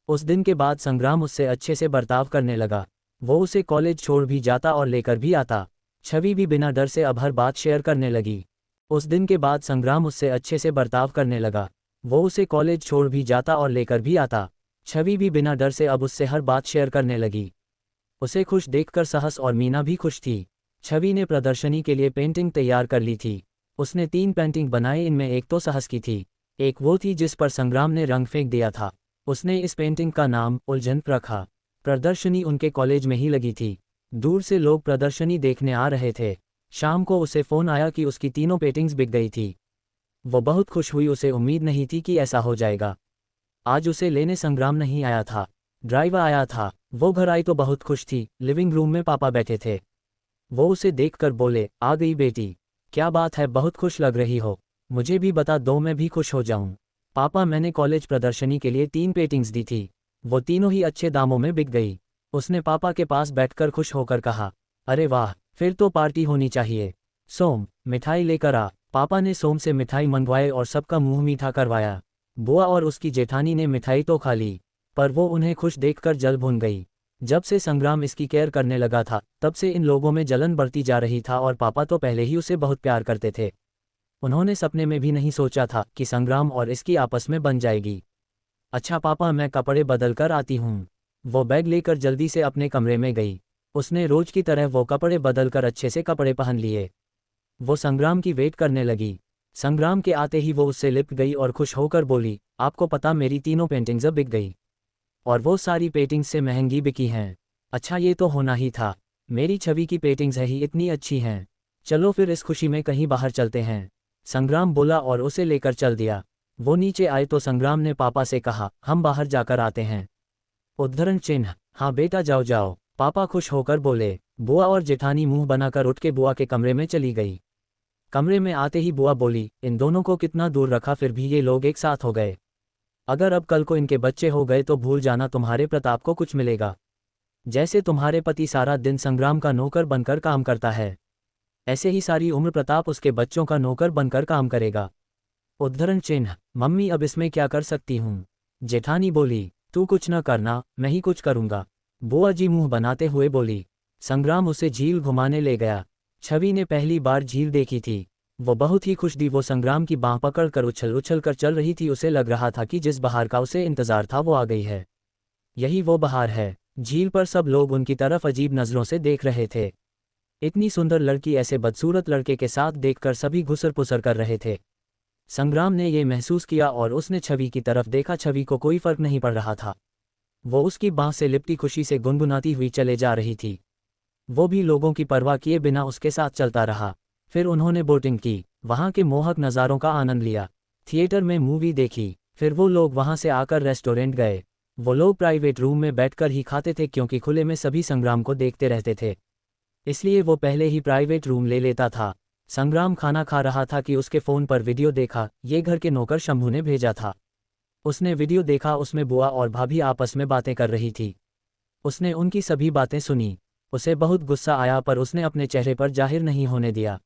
उस दिन के बाद संग्राम उससे अच्छे से बर्ताव करने लगा। वो उसे कॉलेज छोड़ भी जाता और लेकर भी आता। छवि भी बिना डर से अब हर बात शेयर करने लगी। उस दिन के बाद संग्राम उससे अच्छे से बर्ताव करने लगा। वो उसे कॉलेज छोड़ भी जाता और लेकर भी आता। छवि भी बिना डर से अब उससे हर बात शेयर करने लगी। उसे खुश देखकर सहस और मीना भी खुश थी। छवि ने प्रदर्शनी के लिए पेंटिंग तैयार कर ली थी। उसने 3 पेंटिंग बनाए, इनमें एक तो सहस की थी, एक वो थी जिस पर संग्राम ने रंग फेंक दिया था। उसने इस पेंटिंग का नाम उलझन रखा। प्रदर्शनी उनके कॉलेज में ही लगी थी। दूर से लोग प्रदर्शनी देखने आ रहे थे। शाम को उसे फ़ोन आया कि उसकी तीनों पेंटिंग्स बिक गई थी। वो बहुत खुश हुई, उसे उम्मीद नहीं थी कि ऐसा हो जाएगा। आज उसे लेने संग्राम नहीं आया था, ड्राइवर आया था। वो घर आई तो बहुत खुश थी। लिविंग रूम में पापा बैठे थे। वो उसे देखकर बोले, आ गई बेटी, क्या बात है, बहुत खुश लग रही हो। मुझे भी बता दो, मैं भी खुश हो जाऊं। पापा, मैंने कॉलेज प्रदर्शनी के लिए 3 पेंटिंग्स दी थी, वो तीनों ही अच्छे दामों में बिक गई। उसने पापा के पास बैठकर खुश होकर कहा, अरे वाह, फिर तो पार्टी होनी चाहिए। सोम, मिठाई लेकर आ। पापा ने सोम से मिठाई मंगवाए और सबका मुंह मीठा करवाया। बुआ और उसकी जेठानी ने मिठाई तो खा ली, पर वो उन्हें खुश देखकर जल भुन गई। जब से संग्राम इसकी केयर करने लगा था, तब से इन लोगों में जलन बढ़ती जा रही था और पापा तो पहले ही उसे बहुत प्यार करते थे। उन्होंने सपने में भी नहीं सोचा था कि संग्राम और इसकी आपस में बन जाएगी। अच्छा पापा, मैं कपड़े बदल कर आती हूँ। वो बैग लेकर जल्दी से अपने कमरे में गई। उसने रोज की तरह वो कपड़े बदलकर अच्छे से कपड़े पहन लिए। वो संग्राम की वेट करने लगी। संग्राम के आते ही वो उससे लिपट गई और खुश होकर बोली, आपको पता, मेरी तीनों पेंटिंग्स अब बिक गई, और वो सारी पेंटिंग्स से महंगी बिकी हैं। अच्छा, ये तो होना ही था, मेरी छवि की पेंटिंग्स ही इतनी अच्छी हैं। चलो फिर इस खुशी में कहीं बाहर चलते हैं। संग्राम बोला और उसे लेकर चल दिया। वो नीचे आए तो संग्राम ने पापा से कहा, हम बाहर जाकर आते हैं। उद्धरण चिन्ह, हाँ बेटा, जाओ जाओ। पापा खुश होकर बोले। बुआ और जेठानी मुंह बनाकर उठ के बुआ के कमरे में चली गई। कमरे में आते ही बुआ बोली, इन दोनों को कितना दूर रखा, फिर भी ये लोग एक साथ हो गए। अगर अब कल को इनके बच्चे हो गए तो भूल जाना तुम्हारे प्रताप को कुछ मिलेगा। जैसे तुम्हारे पति सारा दिन संग्राम का नौकर बनकर काम करता है, ऐसे ही सारी उम्र प्रताप उसके बच्चों का नौकर बनकर काम करेगा। उद्धरण चिन्ह, मम्मी अब इसमें क्या कर सकती हूँ। जेठानी बोली, तू कुछ न करना, मैं ही कुछ करूँगा। बुआ जी मुंह बनाते हुए बोली। संग्राम उसे झील घुमाने ले गया। छवि ने पहली बार झील देखी थी। वो बहुत ही खुश थी। वो संग्राम की बाँह पकड़कर उछल उछल कर चल रही थी। उसे लग रहा था कि जिस बहार का उसे इंतजार था वो आ गई है। यही वो बहार है। झील पर सब लोग उनकी तरफ अजीब नज़रों से देख रहे थे। इतनी सुंदर लड़की ऐसे बदसूरत लड़के के साथ देखकर सभी घुसर पुसर कर रहे थे। संग्राम ने ये महसूस किया और उसने छवि की तरफ देखा। छवि को कोई फर्क नहीं पड़ रहा था। वो उसकी बाँह से लिपटी खुशी से गुनगुनाती हुई चले जा रही थी। वो भी लोगों की परवाह किए बिना उसके साथ चलता रहा। फिर उन्होंने बोटिंग की, वहाँ के मोहक नज़ारों का आनंद लिया, थिएटर में मूवी देखी। फिर वो लोग वहाँ से आकर रेस्टोरेंट गए। वो लोग प्राइवेट रूम में बैठकर ही खाते थे, क्योंकि खुले में सभी संग्राम को देखते रहते थे, इसलिए वो पहले ही प्राइवेट रूम ले लेता था। संग्राम खाना खा रहा था कि उसके फ़ोन पर वीडियो देखा। ये घर के नौकर शंभू ने भेजा था। उसने वीडियो देखा, उसमें बुआ और भाभी आपस में बातें कर रही थी। उसने उनकी सभी बातें सुनी। उसे बहुत गुस्सा आया, पर उसने अपने चेहरे पर जाहिर नहीं होने दिया।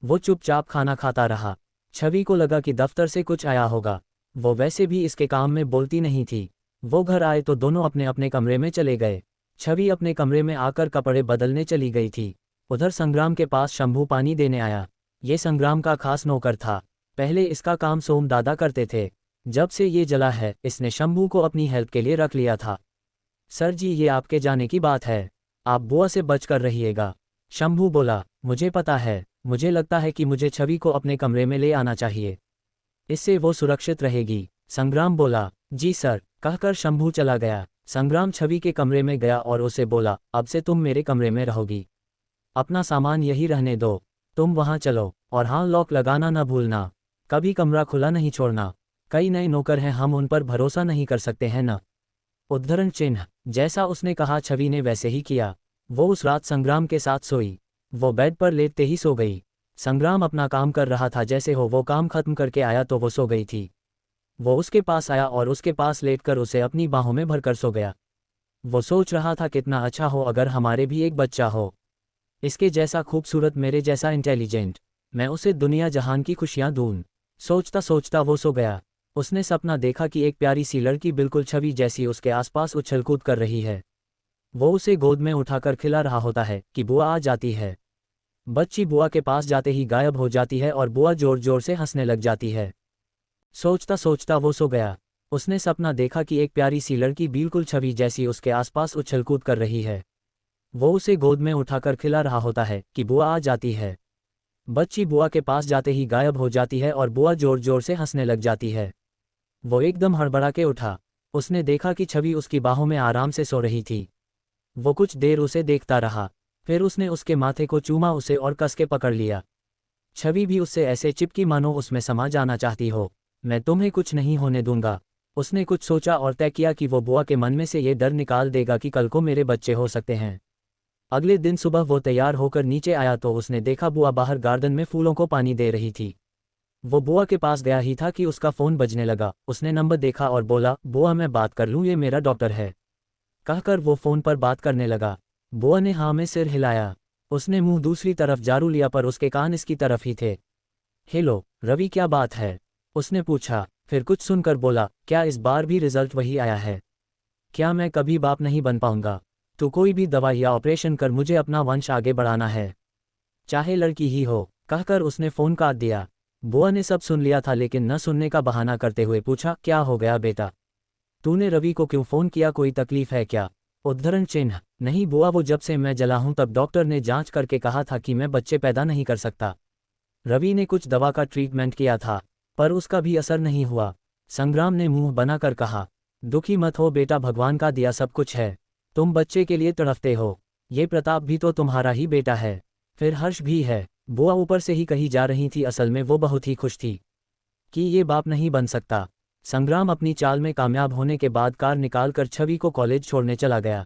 वो चुपचाप खाना खाता रहा। छवि को लगा कि दफ्तर से कुछ आया होगा। वो वैसे भी इसके काम में बोलती नहीं थी। वो घर आए तो दोनों अपने अपने कमरे में चले गए। छवि अपने कमरे में आकर कपड़े बदलने चली गई थी। उधर संग्राम के पास शंभू पानी देने आया। ये संग्राम का खास नौकर था। पहले इसका काम सोम दादा करते थे। जब से ये जला है, इसने शंभू को अपनी हेल्प के लिए रख लिया था। सर जी, ये आपके जाने की बात है, आप बुआ से बचकर रहिएगा। शंभू बोला, मुझे पता है, मुझे लगता है कि मुझे छवि को अपने कमरे में ले आना चाहिए, इससे वो सुरक्षित रहेगी। संग्राम बोला, जी सर, कहकर शंभू चला गया। संग्राम छवि के कमरे में गया और उसे बोला, अब से तुम मेरे कमरे में रहोगी, अपना सामान यही रहने दो, तुम वहाँ चलो, और हाँ, लॉक लगाना न भूलना, कभी कमरा खुला नहीं छोड़ना। कई नए नौकर हैं, हम उन पर भरोसा नहीं कर सकते हैं न। उद्धरण चिन्ह, जैसा उसने कहा छवि ने वैसे ही किया। वो उस रात संग्राम के साथ सोई। वो बेड पर लेटते ही सो गई। संग्राम अपना काम कर रहा था, जैसे हो वो काम खत्म करके आया तो वो सो गई थी। वो उसके पास आया और उसके पास लेटकर उसे अपनी बाहों में भरकर सो गया। वो सोच रहा था, कितना अच्छा हो अगर हमारे भी एक बच्चा हो, इसके जैसा खूबसूरत, मेरे जैसा इंटेलिजेंट, मैं उसे दुनिया जहान की खुशियां दूं। सोचता सोचता वो सो गया। उसने सपना देखा कि एक प्यारी सी लड़की बिल्कुल छवि जैसी उसके आसपास उछल कूद कर रही है। वो उसे गोद में उठाकर खिला रहा होता है कि बुआ आ जाती है। बच्ची बुआ के पास जाते ही गायब हो जाती है और बुआ जोर जोर से हंसने लग जाती है। सोचता सोचता वो सो गया। उसने सपना देखा कि एक प्यारी सी लड़की बिल्कुल छवि जैसी उसके आसपास उछल कूद कर रही है। वो उसे गोद में उठाकर खिला रहा होता है कि बुआ आ जाती है। बच्ची बुआ के पास जाते ही गायब हो जाती है और बुआ जोर जोर से हंसने लग जाती है। वो एकदम हड़बड़ा के उठा। उसने देखा कि छवि उसकी बाहों में आराम से सो रही थी। वो कुछ देर उसे देखता रहा, फिर उसने उसके माथे को चूमा उसे और कस के पकड़ लिया। छवि भी उससे ऐसे चिपकी मानो उसमें समा जाना चाहती हो। मैं तुम्हें कुछ नहीं होने दूंगा। उसने कुछ सोचा और तय किया कि वो बुआ के मन में से ये डर निकाल देगा कि कल को मेरे बच्चे हो सकते हैं। अगले दिन सुबह वो तैयार होकर नीचे आया तो उसने देखा बुआ बाहर गार्डन में फूलों को पानी दे रही थी। वो बुआ के पास गया ही था कि उसका फ़ोन बजने लगा। उसने नंबर देखा और बोला, बुआ मैं बात कर लूँ, ये मेरा डॉक्टर है। कहकर वो फ़ोन पर बात करने लगा। बुआ ने हाँ में सिर हिलाया। उसने मुंह दूसरी तरफ जारू लिया पर उसके कान इसकी तरफ ही थे। हेलो रवि, क्या बात है? उसने पूछा, फिर कुछ सुनकर बोला, क्या इस बार भी रिजल्ट वही आया है? क्या मैं कभी बाप नहीं बन पाऊंगा? तो कोई भी दवा या ऑपरेशन कर मुझे अपना वंश आगे बढ़ाना है, चाहे लड़की ही हो। कहकर उसने फ़ोन काट दिया। बुआ ने सब सुन लिया था लेकिन न सुनने का बहाना करते हुए पूछा, क्या हो गया बेटा? तूने रवि को क्यों फ़ोन किया, कोई तकलीफ है क्या? उद्धरण चिन्ह, नहीं बुआ, वो जब से मैं जला हूं तब डॉक्टर ने जांच करके कहा था कि मैं बच्चे पैदा नहीं कर सकता। रवि ने कुछ दवा का ट्रीटमेंट किया था पर उसका भी असर नहीं हुआ। संग्राम ने मुंह बनाकर कहा, दुखी मत हो बेटा, भगवान का दिया सब कुछ है। तुम बच्चे के लिए तड़फते हो, ये प्रताप भी तो तुम्हारा ही बेटा है, फिर हर्ष भी है। बुआ ऊपर से ही कही जा रही थी, असल में वो बहुत ही खुश थी कि ये बाप नहीं बन सकता। संग्राम अपनी चाल में कामयाब होने के बाद कार निकालकर छवि को कॉलेज छोड़ने चला गया।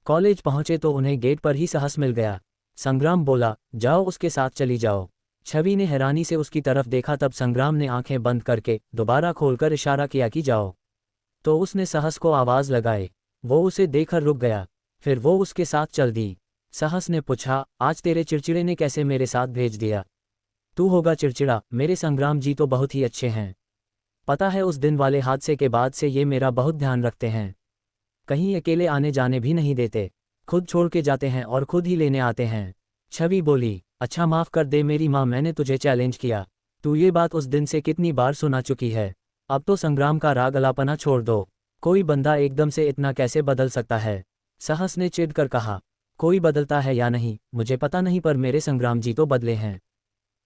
कॉलेज पहुंचे तो उन्हें गेट पर ही साहस मिल गया। संग्राम बोला, जाओ उसके साथ चली जाओ। छवि ने हैरानी से उसकी तरफ देखा, तब संग्राम ने आंखें बंद करके दोबारा खोलकर इशारा किया कि जाओ। तो उसने साहस को आवाज़ लगाई। वो उसे देखकर रुक गया, फिर वो उसके साथ चल दी। साहस ने पूछा, आज तेरे चिड़चिड़े ने कैसे मेरे साथ भेज दिया? तू होगा चिड़चिड़ा, मेरे संग्राम जी तो बहुत ही अच्छे हैं। पता है उस दिन वाले हादसे के बाद से ये मेरा बहुत ध्यान रखते हैं, कहीं अकेले आने जाने भी नहीं देते, खुद छोड़ के जाते हैं और खुद ही लेने आते हैं। छवि बोली, अच्छा माफ़ कर दे मेरी माँ, मैंने तुझे चैलेंज किया। तू ये बात उस दिन से कितनी बार सुना चुकी है। अब तो संग्राम का राग अलापना छोड़ दो, कोई बंदा एकदम से इतना कैसे बदल सकता है? साहस ने चिढ़ कर कहा, कोई बदलता है या नहीं मुझे पता नहीं, पर मेरे संग्राम जी तो बदले हैं।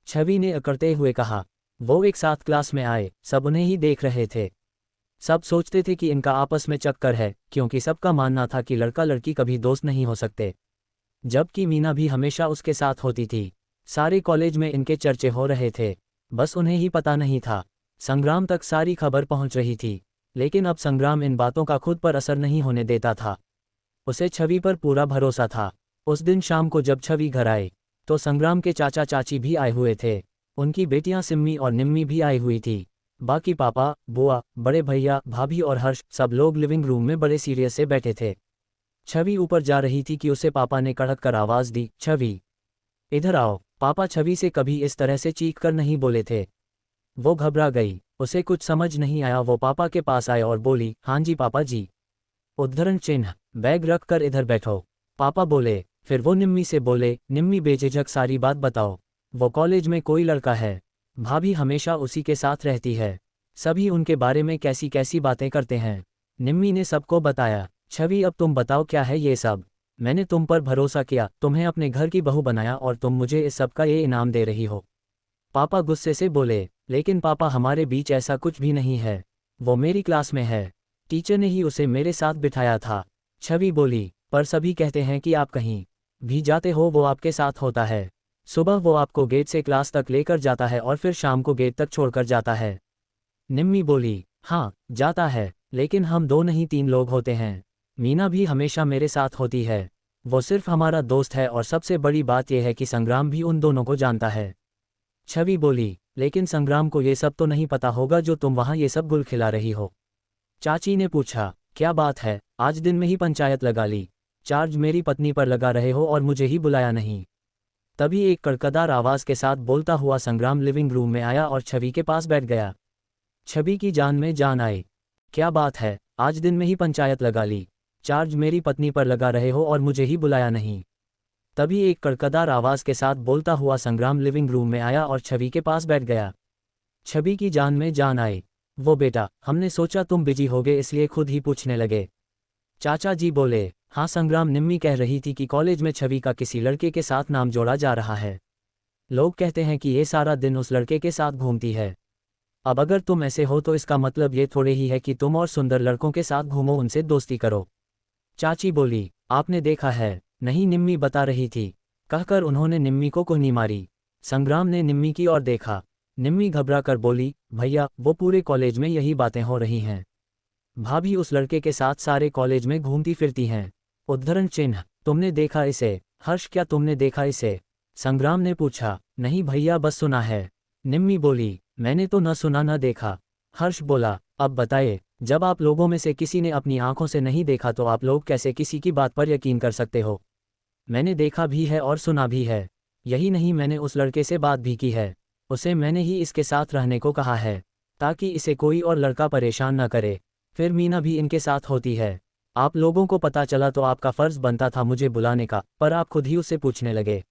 छवि ने अकड़ते हुए कहा। वो एक साथ क्लास में आए, सब उन्हें ही देख रहे थे। सब सोचते थे कि इनका आपस में चक्कर है, क्योंकि सबका मानना था कि लड़का लड़की कभी दोस्त नहीं हो सकते। जबकि मीना भी हमेशा उसके साथ होती थी। सारे कॉलेज में इनके चर्चे हो रहे थे, बस उन्हें ही पता नहीं था। संग्राम तक सारी खबर पहुंच रही थी, लेकिन अब संग्राम इन बातों का खुद पर असर नहीं होने देता था। उसे छवि पर पूरा भरोसा था। उस दिन शाम को जब छवि घर आए तो संग्राम के चाचा चाची भी आए हुए थे। उनकी बेटियां सिम्मी और निम्मी भी आई हुई थी। बाकी पापा, बुआ, बड़े भैया, भाभी और हर्ष, सब लोग लिविंग रूम में बड़े सीरियस से बैठे थे। छवि ऊपर जा रही थी कि उसे पापा ने कड़क कर आवाज़ दी, छवि इधर आओ। पापा छवि से कभी इस तरह से चीख कर नहीं बोले थे। वो घबरा गई, उसे कुछ समझ नहीं आया। वो पापा के पास आए और बोली, हाँ जी पापा जी। उद्धरण चिन्ह, बैग रख कर इधर बैठो, पापा बोले। फिर वो निम्मी से बोले, निम्मी बेझिझक सारी बात बताओ। वो कॉलेज में कोई लड़का है, भाभी हमेशा उसी के साथ रहती है, सभी उनके बारे में कैसी कैसी बातें करते हैं। निम्मी ने सबको बताया। छवि अब तुम बताओ क्या है ये सब? मैंने तुम पर भरोसा किया, तुम्हें अपने घर की बहू बनाया और तुम मुझे इस सब का ये इनाम दे रही हो। पापा गुस्से से बोले, लेकिन पापा हमारे बीच ऐसा कुछ भी नहीं है, वो मेरी क्लास में है, टीचर ने ही उसे मेरे साथ बिठाया था। छवि बोली, पर सभी कहते हैं कि आप कहीं भी जाते हो वो आपके साथ होता है। सुबह वो आपको गेट से क्लास तक लेकर जाता है और फिर शाम को गेट तक छोड़कर जाता है। निम्मी बोली, हाँ जाता है, लेकिन हम दो नहीं तीन लोग होते हैं। मीना भी हमेशा मेरे साथ होती है, वो सिर्फ हमारा दोस्त है और सबसे बड़ी बात यह है कि संग्राम भी उन दोनों को जानता है। छवि बोली, लेकिन संग्राम को ये सब तो नहीं पता होगा जो तुम वहाँ ये सब गुल खिला रही हो। चाची ने पूछा, क्या बात है, आज दिन में ही पंचायत लगा ली? चार्ज मेरी पत्नी पर लगा रहे हो और मुझे ही बुलाया नहीं। तभी एक कड़कदार आवाज़ के साथ बोलता हुआ संग्राम लिविंग रूम में आया और छवि के पास बैठ गया। छवि की जान में जान आई। क्या बात है, आज दिन में ही पंचायत लगा ली, चार्ज मेरी पत्नी पर लगा रहे हो और मुझे ही बुलाया नहीं। तभी एक कड़कदार आवाज़ के साथ बोलता हुआ संग्राम लिविंग रूम में आया और छवि के पास बैठ गया। छवि की जान में जान आई। वो बेटा, हमने सोचा तुम बिजी होगे इसलिए खुद ही पूछने लगे। चाचा जी बोले, हाँ संग्राम, निम्मी कह रही थी कि कॉलेज में छवि का किसी लड़के के साथ नाम जोड़ा जा रहा है। लोग कहते हैं कि ये सारा दिन उस लड़के के साथ घूमती है। अब अगर तुम ऐसे हो तो इसका मतलब ये थोड़े ही है कि तुम और सुंदर लड़कों के साथ घूमो, उनसे दोस्ती करो। चाची बोली, आपने देखा है? नहीं, निम्मी बता रही थी, कहकर उन्होंने निम्मी को कुहनी मारी। संग्राम ने निम्मी की ओर देखा। निम्मी घबरा कर बोली, भैया वो पूरे कॉलेज में यही बातें हो रही हैं। भाभी उस लड़के के साथ सारे कॉलेज में घूमती फिरती हैं। उद्धरण चिन्ह, तुमने देखा इसे? हर्ष, क्या तुमने देखा इसे? संग्राम ने पूछा। नहीं भैया, बस सुना है। निम्मी बोली, मैंने तो न सुना न देखा। हर्ष बोला, अब बताए, जब आप लोगों में से किसी ने अपनी आंखों से नहीं देखा तो आप लोग कैसे किसी की बात पर यकीन कर सकते हो? मैंने देखा भी है और सुना भी है। यही नहीं, मैंने उस लड़के से बात भी की है। उसे मैंने ही इसके साथ रहने को कहा है, ताकि इसे कोई और लड़का परेशान न करे। फिर मीना भी इनके साथ होती है। आप लोगों को पता चला तो आपका फर्ज बनता था मुझे बुलाने का, पर आप खुद ही उससे पूछने लगे।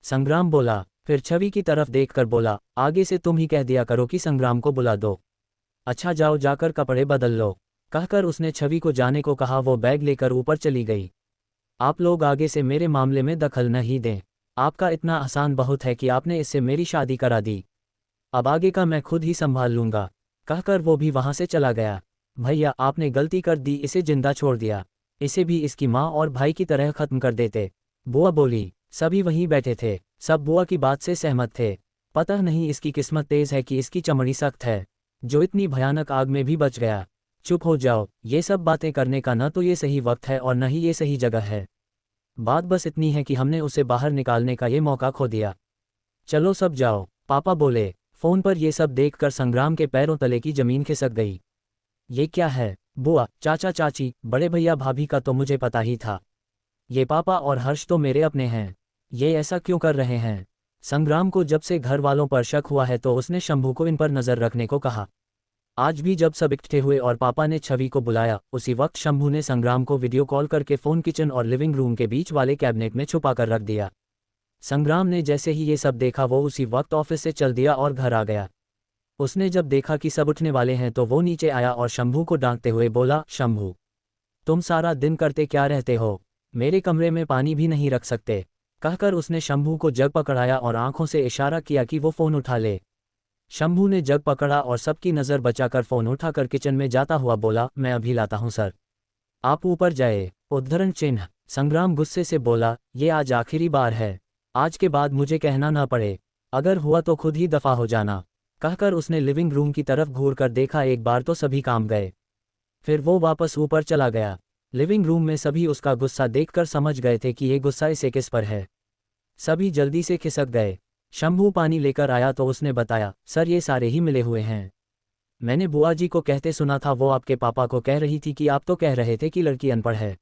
संग्राम बोला, फिर छवि की तरफ देखकर बोला, आगे से तुम ही कह दिया करो कि संग्राम को बुला दो। अच्छा जाओ, जाकर कपड़े बदल लो, कहकर उसने छवि को जाने को कहा। वो बैग लेकर ऊपर चली गई। आप लोग आगे से मेरे मामले में दखल न ही दें। आपका इतना आसान बहुत है कि आपने इससे मेरी शादी करा दी। अब आगे का मैं खुद ही संभाल लूंगा, कहकर वो भी वहां से चला गया। भैया, आपने गलती कर दी, इसे जिंदा छोड़ दिया। इसे भी इसकी माँ और भाई की तरह खत्म कर देते। बुआ बोली। सभी वहीं बैठे थे, सब बुआ की बात से सहमत थे। पता नहीं इसकी किस्मत तेज है कि इसकी चमड़ी सख्त है, जो इतनी भयानक आग में भी बच गया। चुप हो जाओ, ये सब बातें करने का न तो ये सही वक्त है और न ही ये सही जगह है। बात बस इतनी है कि हमने उसे बाहर निकालने का ये मौका खो दिया। चलो सब जाओ, पापा बोले। फोन पर ये सब देखकर संग्राम के पैरों तले की जमीन खिसक गई। ये क्या है? बुआ, चाचा, चाची, बड़े भैया, भाभी का तो मुझे पता ही था। ये पापा और हर्ष तो मेरे अपने हैं, ये ऐसा क्यों कर रहे हैं? संग्राम को जब से घर वालों पर शक हुआ है तो उसने शंभू को इन पर नजर रखने को कहा। आज भी जब सब इकट्ठे हुए और पापा ने छवि को बुलाया, उसी वक्त शंभू ने संग्राम को वीडियो कॉल करके फ़ोन किचन और लिविंग रूम के बीच वाले कैबिनेट में छुपा कर रख दिया। संग्राम ने जैसे ही ये सब देखा वो उसी वक्त ऑफिस से चल दिया और घर आ गया। उसने जब देखा कि सब उठने वाले हैं तो वो नीचे आया और शंभू को डांटते हुए बोला, शंभू, तुम सारा दिन करते क्या रहते हो? मेरे कमरे में पानी भी नहीं रख सकते, कहकर उसने शंभू को जग पकड़ाया और आंखों से इशारा किया कि वो फ़ोन उठा ले। शंभू ने जग पकड़ा और सबकी नज़र बचाकर फ़ोन उठाकर किचन में जाता हुआ बोला, मैं अभी लाता हूँ सर, आप ऊपर जाए। उद्धरण चिन्ह, संग्राम गुस्से से बोला, ये आज आखिरी बार है, आज के बाद मुझे कहना ना पड़े, अगर हुआ तो खुद ही दफा हो जाना, कहकर उसने लिविंग रूम की तरफ घूर कर देखा। एक बार तो सभी काम गए, फिर वो वापस ऊपर चला गया। लिविंग रूम में सभी उसका गुस्सा देखकर समझ गए थे कि ये गुस्सा इसे किस पर है। सभी जल्दी से खिसक गए। शंभू पानी लेकर आया तो उसने बताया, सर ये सारे ही मिले हुए हैं। मैंने बुआ जी को कहते सुना था, वो आपके पापा को कह रही थी कि आप तो कह रहे थे कि लड़की अनपढ़ है,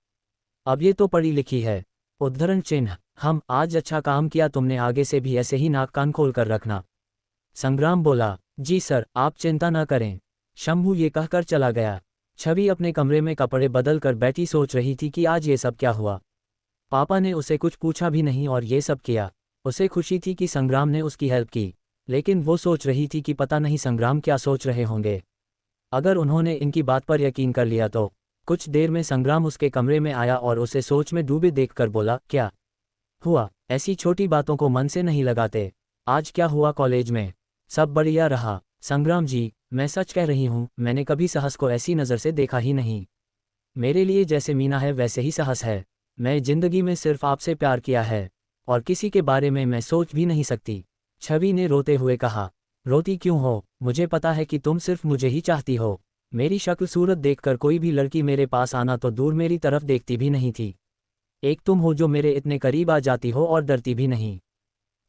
अब ये तो पढ़ी लिखी है। उद्धरण चिन्ह, हम आज अच्छा काम किया तुमने, आगे से भी ऐसे ही नाक कान खोल कर रखना। संग्राम बोला, जी सर, आप चिंता न करें। शंभू ये कहकर चला गया। छवि अपने कमरे में कपड़े बदल कर बैठी सोच रही थी कि आज ये सब क्या हुआ। पापा ने उसे कुछ पूछा भी नहीं और ये सब किया। उसे खुशी थी कि संग्राम ने उसकी हेल्प की, लेकिन वो सोच रही थी कि पता नहीं संग्राम क्या सोच रहे होंगे। अगर उन्होंने इनकी बात पर यकीन कर लिया तो। कुछ देर में संग्राम उसके कमरे में आया और उसे सोच में डूबे देखकर बोला, क्या हुआ? ऐसी छोटी बातों को मन से नहीं लगाते। आज क्या हुआ कॉलेज में? सब बढ़िया रहा। संग्राम जी, मैं सच कह रही हूँ, मैंने कभी सहस को ऐसी नज़र से देखा ही नहीं। मेरे लिए जैसे मीना है वैसे ही सहस है। मैं जिंदगी में सिर्फ आपसे प्यार किया है और किसी के बारे में मैं सोच भी नहीं सकती। छवि ने रोते हुए कहा। रोती क्यों हो? मुझे पता है कि तुम सिर्फ मुझे ही चाहती हो। मेरी शक्ल सूरत देखकर कोई भी लड़की मेरे पास आना तो दूर मेरी तरफ देखती भी नहीं थी। एक तुम हो जो मेरे इतने करीब आ जाती हो और डरती भी नहीं,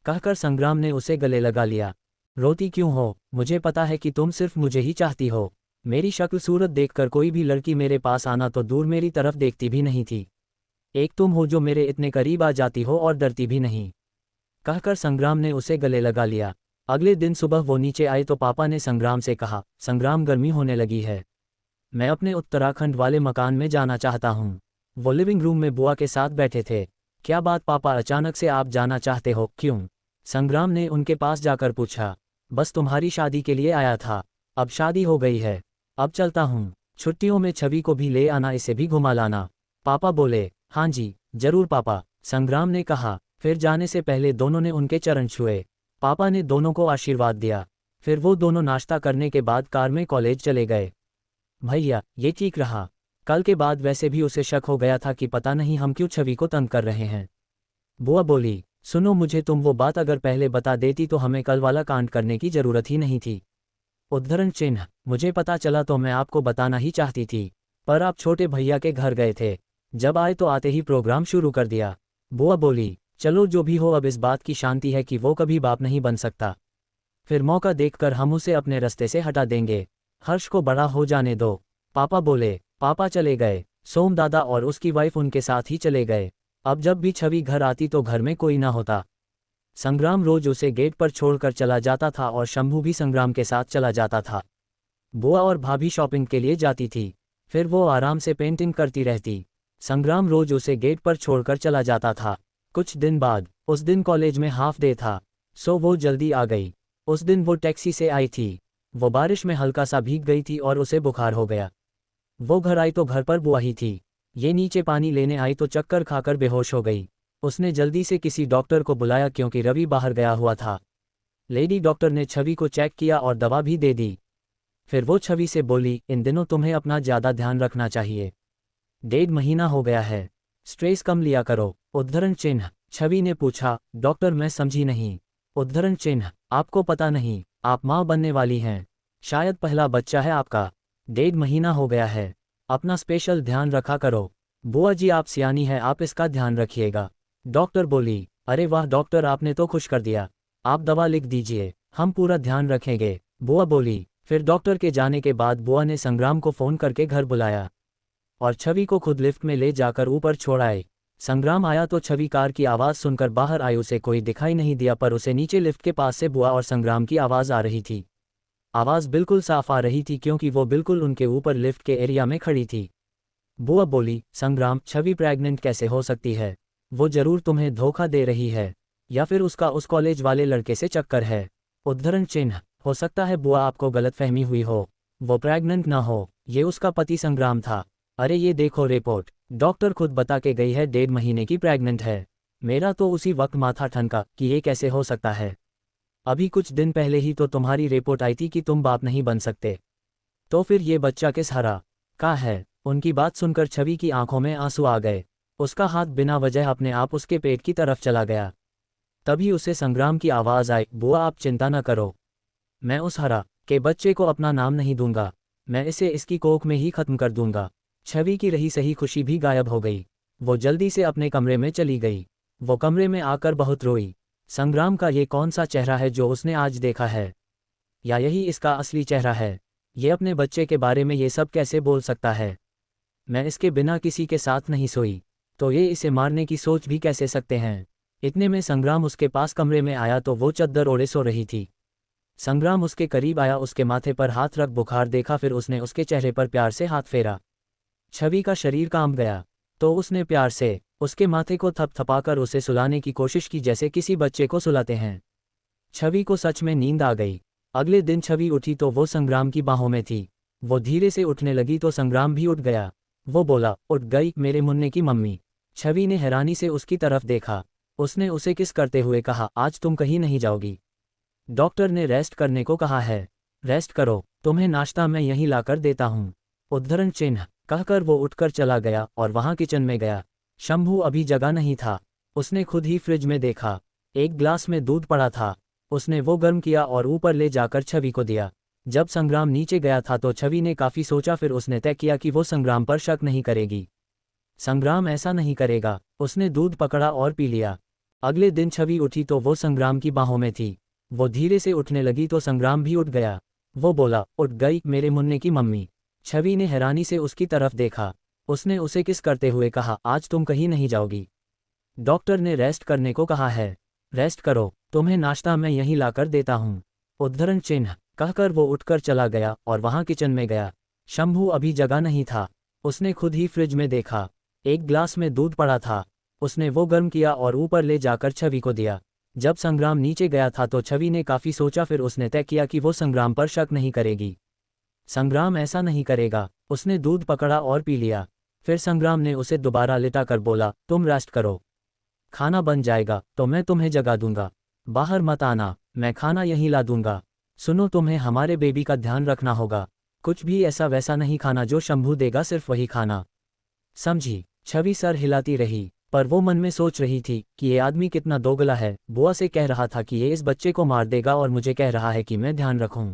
कहकर संग्राम ने उसे गले लगा लिया। रोती क्यों हो? मुझे पता है कि तुम सिर्फ मुझे ही चाहती हो। मेरी शक्ल सूरत देखकर कोई भी लड़की मेरे पास आना तो दूर मेरी तरफ देखती भी नहीं थी। एक तुम हो जो मेरे इतने करीब आ जाती हो और डरती भी नहीं, कहकर संग्राम ने उसे गले लगा लिया। अगले दिन सुबह वो नीचे आए तो पापा ने संग्राम से कहा, संग्राम गर्मी होने लगी है, मैं अपने उत्तराखंड वाले मकान में जाना चाहता हूँ। वो लिविंग रूम में बुआ के साथ बैठे थे। क्या बात पापा, अचानक से आप जाना चाहते हो, क्यों? संग्राम ने उनके पास जाकर पूछा। बस तुम्हारी शादी के लिए आया था, अब शादी हो गई है, अब चलता हूँ। छुट्टियों में छवि को भी ले आना, इसे भी घुमा लाना। पापा बोले, हाँ जी जरूर पापा, संग्राम ने कहा। फिर जाने से पहले दोनों ने उनके चरण छुए। पापा ने दोनों को आशीर्वाद दिया। फिर वो दोनों नाश्ता करने के बाद कार में कॉलेज चले गए। भैया ये ठीक रहा। कल के बाद वैसे भी उसे शक हो गया था कि पता नहीं हम क्यों छवि को तंग कर रहे हैं। बुआ बोली, सुनो मुझे तुम वो बात अगर पहले बता देती तो हमें कल वाला कांड करने की जरूरत ही नहीं थी। उद्धरण चिन्ह, मुझे पता चला तो मैं आपको बताना ही चाहती थी, पर आप छोटे भैया के घर गए थे। जब आए तो आते ही प्रोग्राम शुरू कर दिया। बुआ बोली, चलो जो भी हो, अब इस बात की शांति है कि वो कभी बाप नहीं बन सकता। फिर मौका देखकर हम उसे अपने रास्ते से हटा देंगे। हर्ष को बड़ा हो जाने दो। पापा बोले। पापा चले गए। सोम दादा और उसकी वाइफ उनके साथ ही चले गए। अब जब भी छवि घर आती तो घर में कोई ना होता। संग्राम रोज उसे गेट पर छोड़कर चला जाता था और शंभू भी संग्राम के साथ चला जाता था। बुआ और भाभी शॉपिंग के लिए जाती थी। फिर वो आराम से पेंटिंग करती रहती। संग्राम रोज उसे गेट पर छोड़कर चला जाता था। कुछ दिन बाद, उस दिन कॉलेज में हाफ डे था, सो वो जल्दी आ गई। उस दिन वो टैक्सी से आई थी। वो बारिश में हल्का सा भीग गई थी और उसे बुखार हो गया। वो घर आई तो घर पर बुआ ही थी। ये नीचे पानी लेने आई तो चक्कर खाकर बेहोश हो गई। उसने जल्दी से किसी डॉक्टर को बुलाया क्योंकि रवि बाहर गया हुआ था। लेडी डॉक्टर ने छवि को चेक किया और दवा भी दे दी। फिर वो छवि से बोली, इन दिनों तुम्हें अपना ज़्यादा ध्यान रखना चाहिए। 1.5 महीना हो गया है, स्ट्रेस कम लिया करो। उद्धरण चिन्ह, छवि ने पूछा, डॉक्टर मैं समझी नहीं। उद्धरण चिन्ह, आपको पता नहीं, आप माँ बनने वाली हैं। शायद पहला बच्चा है आपका। 1.5 महीना हो गया है, अपना स्पेशल ध्यान रखा करो। बुआ जी आप सियानी है, आप इसका ध्यान रखिएगा। डॉक्टर बोली, अरे वाह डॉक्टर आपने तो खुश कर दिया, आप दवा लिख दीजिए, हम पूरा ध्यान रखेंगे। बुआ बोली। फिर डॉक्टर के जाने के बाद बुआ ने संग्राम को फ़ोन करके घर बुलाया और छवि को खुद लिफ्ट में ले जाकर ऊपर छोड़ आए। संग्राम आया तो छवि कार की आवाज़ सुनकर बाहर आई। उसे कोई दिखाई नहीं दिया, पर उसे नीचे लिफ्ट के पास से बुआ और संग्राम की आवाज़ आ रही थी। आवाज़ बिल्कुल साफ आ रही थी क्योंकि वो बिल्कुल उनके ऊपर लिफ्ट के एरिया में खड़ी थी। बुआ बोली, संग्राम छवि प्रेग्नेंट कैसे हो सकती है? वो जरूर तुम्हें धोखा दे रही है, या फिर उसका उस कॉलेज वाले लड़के से चक्कर है। उद्धरण चिन्ह, हो सकता है बुआ आपको गलतफहमी हुई हो, वो प्रेग्नेंट ना हो, ये उसका पति संग्राम था। अरे ये देखो रिपोर्ट, डॉक्टर खुद बता के गई है 1.5 महीने की प्रेग्नेंट है। मेरा तो उसी वक्त माथा ठनका कि ये कैसे हो सकता है। अभी कुछ दिन पहले ही तो तुम्हारी रिपोर्ट आई थी कि तुम बाप नहीं बन सकते, तो फिर ये बच्चा किस हरा का है? उनकी बात सुनकर छवि की आंखों में आंसू आ गए। उसका हाथ बिना वजह अपने आप उसके पेट की तरफ चला गया। तभी उसे संग्राम की आवाज़ आई, बुआ आप चिंता न करो, मैं उस हरा के बच्चे को अपना नाम नहीं दूंगा, मैं इसे इसकी कोख में ही खत्म कर दूंगा। छवि की रही सही खुशी भी गायब हो गई। वो जल्दी से अपने कमरे में चली गई। वो कमरे में आकर बहुत रोई। संग्राम का ये कौन सा चेहरा है जो उसने आज देखा है, या यही इसका असली चेहरा है? ये अपने बच्चे के बारे में ये सब कैसे बोल सकता है? मैं इसके बिना किसी के साथ नहीं सोई, तो ये इसे मारने की सोच भी कैसे सकते हैं? इतने में संग्राम उसके पास कमरे में आया तो वो चद्दर ओढ़े सो रही थी। संग्राम उसके करीब आया, उसके माथे पर हाथ रख बुखार देखा, फिर उसने उसके चेहरे पर प्यार से हाथ फेरा। छवि का शरीर कांप गया, तो उसने प्यार से उसके माथे को थपथपाकर उसे सुलाने की कोशिश की जैसे किसी बच्चे को सुलाते हैं। छवि को सच में नींद आ गई। अगले दिन छवि उठी तो वो संग्राम की बाहों में थी। वो धीरे से उठने लगी तो संग्राम भी उठ गया। वो बोला, उठ गई मेरे मुन्ने की मम्मी। छवि ने हैरानी से उसकी तरफ देखा। उसने उसे किस करते हुए कहा, आज तुम कहीं नहीं जाओगी, डॉक्टर ने रेस्ट करने को कहा है, रेस्ट करो, तुम्हें नाश्ता मैं यहीं लाकर देता हूँ। उद्धरण चिन्ह, कहकर वो उठकर चला गया और वहाँ किचन में गया। शंभू अभी जगा नहीं था। उसने खुद ही फ्रिज में देखा, एक ग्लास में दूध पड़ा था। उसने वो गर्म किया और ऊपर ले जाकर छवि को दिया। जब संग्राम नीचे गया था तो छवि ने काफ़ी सोचा, फिर उसने तय किया कि वो संग्राम पर शक नहीं करेगी। संग्राम ऐसा नहीं करेगा। उसने दूध पकड़ा और पी लिया। अगले दिन छवि उठी तो वो संग्राम की बाहों में थी। वो धीरे से उठने लगी तो संग्राम भी उठ गया। वो बोला, उठ गई मेरे मुन्ने की मम्मी। छवि ने हैरानी से उसकी तरफ देखा। उसने उसे किस करते हुए कहा, आज तुम कहीं नहीं जाओगी, डॉक्टर ने रेस्ट करने को कहा है, रेस्ट करो, तुम्हें नाश्ता मैं यहीं लाकर देता हूँ। उद्धरण चिन्ह, कहकर वो उठकर चला गया और वहाँ किचन में गया। शंभू अभी जगा नहीं था। उसने खुद ही फ्रिज में देखा, एक ग्लास में दूध पड़ा था। उसने वो गर्म किया और ऊपर ले जाकर छवि को दिया। जब संग्राम नीचे गया था तो छवि ने काफ़ी सोचा, फिर उसने तय किया कि वो संग्राम पर शक नहीं करेगी। संग्राम ऐसा नहीं करेगा। उसने दूध पकड़ा और पी लिया। फिर संग्राम ने उसे दोबारा लिटाकर बोला, तुम रेस्ट करो, खाना बन जाएगा तो मैं तुम्हें जगा दूंगा, बाहर मत आना, मैं खाना यहीं ला दूंगा। सुनो, तुम्हें हमारे बेबी का ध्यान रखना होगा, कुछ भी ऐसा वैसा नहीं खाना जो शंभू देगा, सिर्फ वही खाना, समझी। छवि सर हिलाती रही, पर वो मन में सोच रही थी कि ये आदमी कितना दोगला है। बुआ से कह रहा था कि ये इस बच्चे को मार देगा और मुझे कह रहा है कि मैं ध्यान रखूं।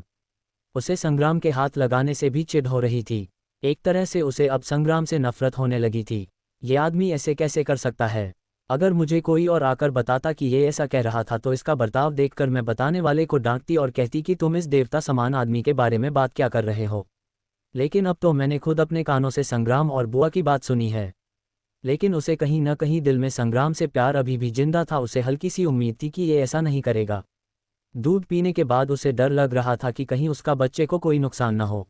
उसे संग्राम के हाथ लगाने से भी चिढ़ हो रही थी। एक तरह से उसे अब संग्राम से नफरत होने लगी थी। ये आदमी ऐसे कैसे कर सकता है? अगर मुझे कोई और आकर बताता कि ये ऐसा कह रहा था तो इसका बर्ताव देखकर मैं बताने वाले को डांटती और कहती कि तुम इस देवता समान आदमी के बारे में बात क्या कर रहे हो। लेकिन अब तो मैंने खुद अपने कानों से संग्राम और बुआ की बात सुनी है। लेकिन उसे कहीं न कहीं दिल में संग्राम से प्यार अभी भी जिंदा था। उसे हल्की सी उम्मीद थी कि ये ऐसा नहीं करेगा। दूध पीने के बाद उसे डर लग रहा था कि कहीं उसका बच्चे को कोई नुकसान न हो।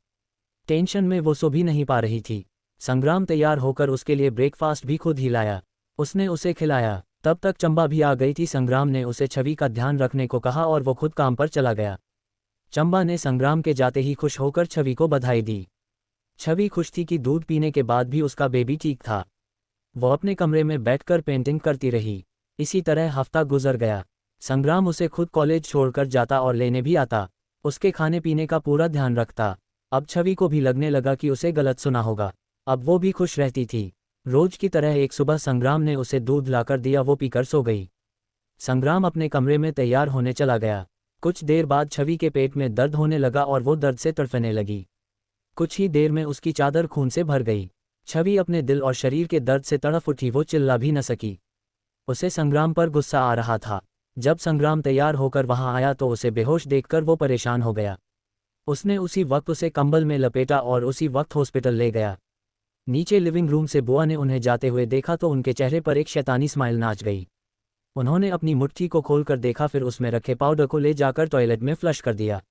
टेंशन में वो सो भी नहीं पा रही थी। संग्राम तैयार होकर उसके लिए ब्रेकफास्ट भी खुद ही लाया। उसने उसे खिलाया। तब तक चंबा भी आ गई थी। संग्राम ने उसे छवि का ध्यान रखने को कहा और वो खुद काम पर चला गया। चंबा ने संग्राम के जाते ही खुश होकर छवि को बधाई दी। छवि खुश थी कि दूध पीने के बाद भी उसका बेबी ठीक था। वो अपने कमरे में बैठकर पेंटिंग करती रही। इसी तरह हफ्ता गुजर गया। संग्राम उसे खुद कॉलेज छोड़कर जाता और लेने भी आता। उसके खाने पीने का पूरा ध्यान रखता। अब छवि को भी लगने लगा कि उसे गलत सुना होगा। अब वो भी खुश रहती थी। रोज की तरह एक सुबह संग्राम ने उसे दूध लाकर दिया। वो पीकर सो गई। संग्राम अपने कमरे में तैयार होने चला गया। कुछ देर बाद छवि के पेट में दर्द होने लगा और वो दर्द से तड़फने लगी। कुछ ही देर में उसकी चादर खून से भर गई। छवि अपने दिल और शरीर के दर्द से तड़फ उठी। वो चिल्ला भी न सकी। उसे संग्राम पर गुस्सा आ रहा था। जब संग्राम तैयार होकर वहां आया तो उसे बेहोश देखकर वो परेशान हो गया। उसने उसी वक्त उसे कंबल में लपेटा और उसी वक्त हॉस्पिटल ले गया। नीचे लिविंग रूम से बुआ ने उन्हें जाते हुए देखा तो उनके चेहरे पर एक शैतानी स्माइल नाच गई। उन्होंने अपनी मुट्ठी को खोलकर देखा, फिर उसमें रखे पाउडर को ले जाकर टॉयलेट में फ्लश कर दिया।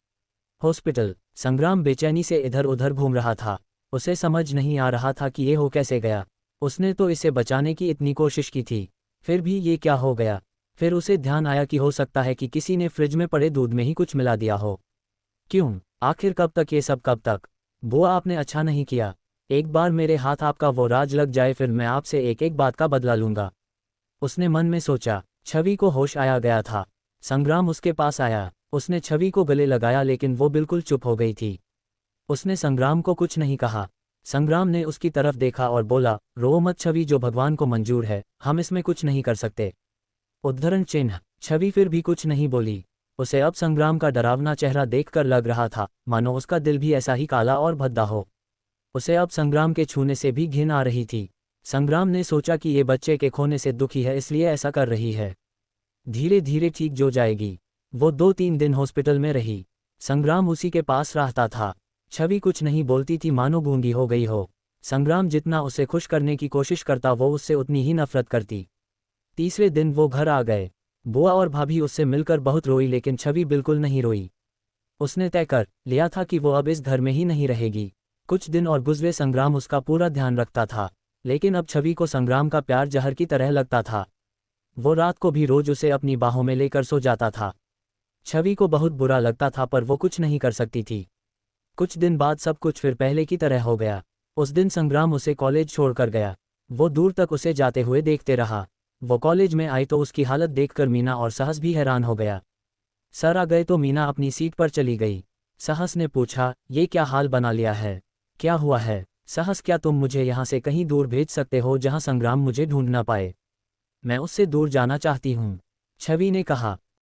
हॉस्पिटल। संग्राम बेचैनी से इधर उधर घूम रहा था। उसे समझ नहीं आ रहा था कि ये हो कैसे गया। उसने तो इसे बचाने की इतनी कोशिश की थी, फिर भी ये क्या हो गया। फिर उसे ध्यान आया कि हो सकता है कि किसी ने फ्रिज में पड़े दूध में ही कुछ मिला दिया हो। क्यों? आखिर कब तक ये सब, कब तक? बुआ, आपने अच्छा नहीं किया। एक बार मेरे हाथ आपका वो राज लग जाए फिर मैं आपसे एक एक बात का बदला लूंगा। उसने मन में सोचा। छवि को होश आया गया था। संग्राम उसके पास आया। उसने छवि को गले लगाया लेकिन वो बिल्कुल चुप हो गई थी। उसने संग्राम को कुछ नहीं कहा। संग्राम ने उसकी तरफ देखा और बोला, रो मत छवि, जो भगवान को मंजूर है हम इसमें कुछ नहीं कर सकते। उद्धरण चिन्ह। छवि फिर भी कुछ नहीं बोली। उसे अब संग्राम का डरावना चेहरा देखकर लग रहा था मानो उसका दिल भी ऐसा ही काला और भद्दा हो। उसे अब संग्राम के छूने से भी घिन आ रही थी। संग्राम ने सोचा कि ये बच्चे के खोने से दुखी है इसलिए ऐसा कर रही है। धीरे धीरे ठीक जो जाएगी। वो 2-3 दिन हॉस्पिटल में रही। संग्राम उसी के पास रहता था। छवि कुछ नहीं बोलती थी, मानो गूंगी हो गई हो। संग्राम जितना उसे खुश करने की कोशिश करता वो उससे उतनी ही नफरत करती। तीसरे दिन वो घर आ गए। बुआ और भाभी उससे मिलकर बहुत रोई लेकिन छवि बिल्कुल नहीं रोई। उसने तय कर लिया था कि वो अब इस घर में ही नहीं रहेगी। कुछ दिन और गुजरे। संग्राम उसका पूरा ध्यान रखता था, लेकिन अब छवि को संग्राम का प्यार जहर की तरह लगता था। वो रात को भी रोज उसे अपनी बाहों में लेकर सो जाता था। छवि को बहुत बुरा लगता था पर वो कुछ नहीं कर सकती थी। कुछ दिन बाद सब कुछ फिर पहले की तरह हो गया। उस दिन संग्राम उसे कॉलेज छोड़कर गया। वो दूर तक उसे जाते हुए देखते रहा। वो कॉलेज में आई तो उसकी हालत देखकर मीना और सहस भी हैरान हो गया। सर आ गए तो मीना अपनी सीट पर चली गई। सहस ने पूछा, ये क्या हाल बना लिया है, क्या हुआ है? सहस, क्या तुम मुझे यहाँ से कहीं दूर भेज सकते हो जहाँ संग्राम मुझे ढूंढ ना पाए? मैं उससे दूर जाना चाहती हूँ, छवि ने कहा।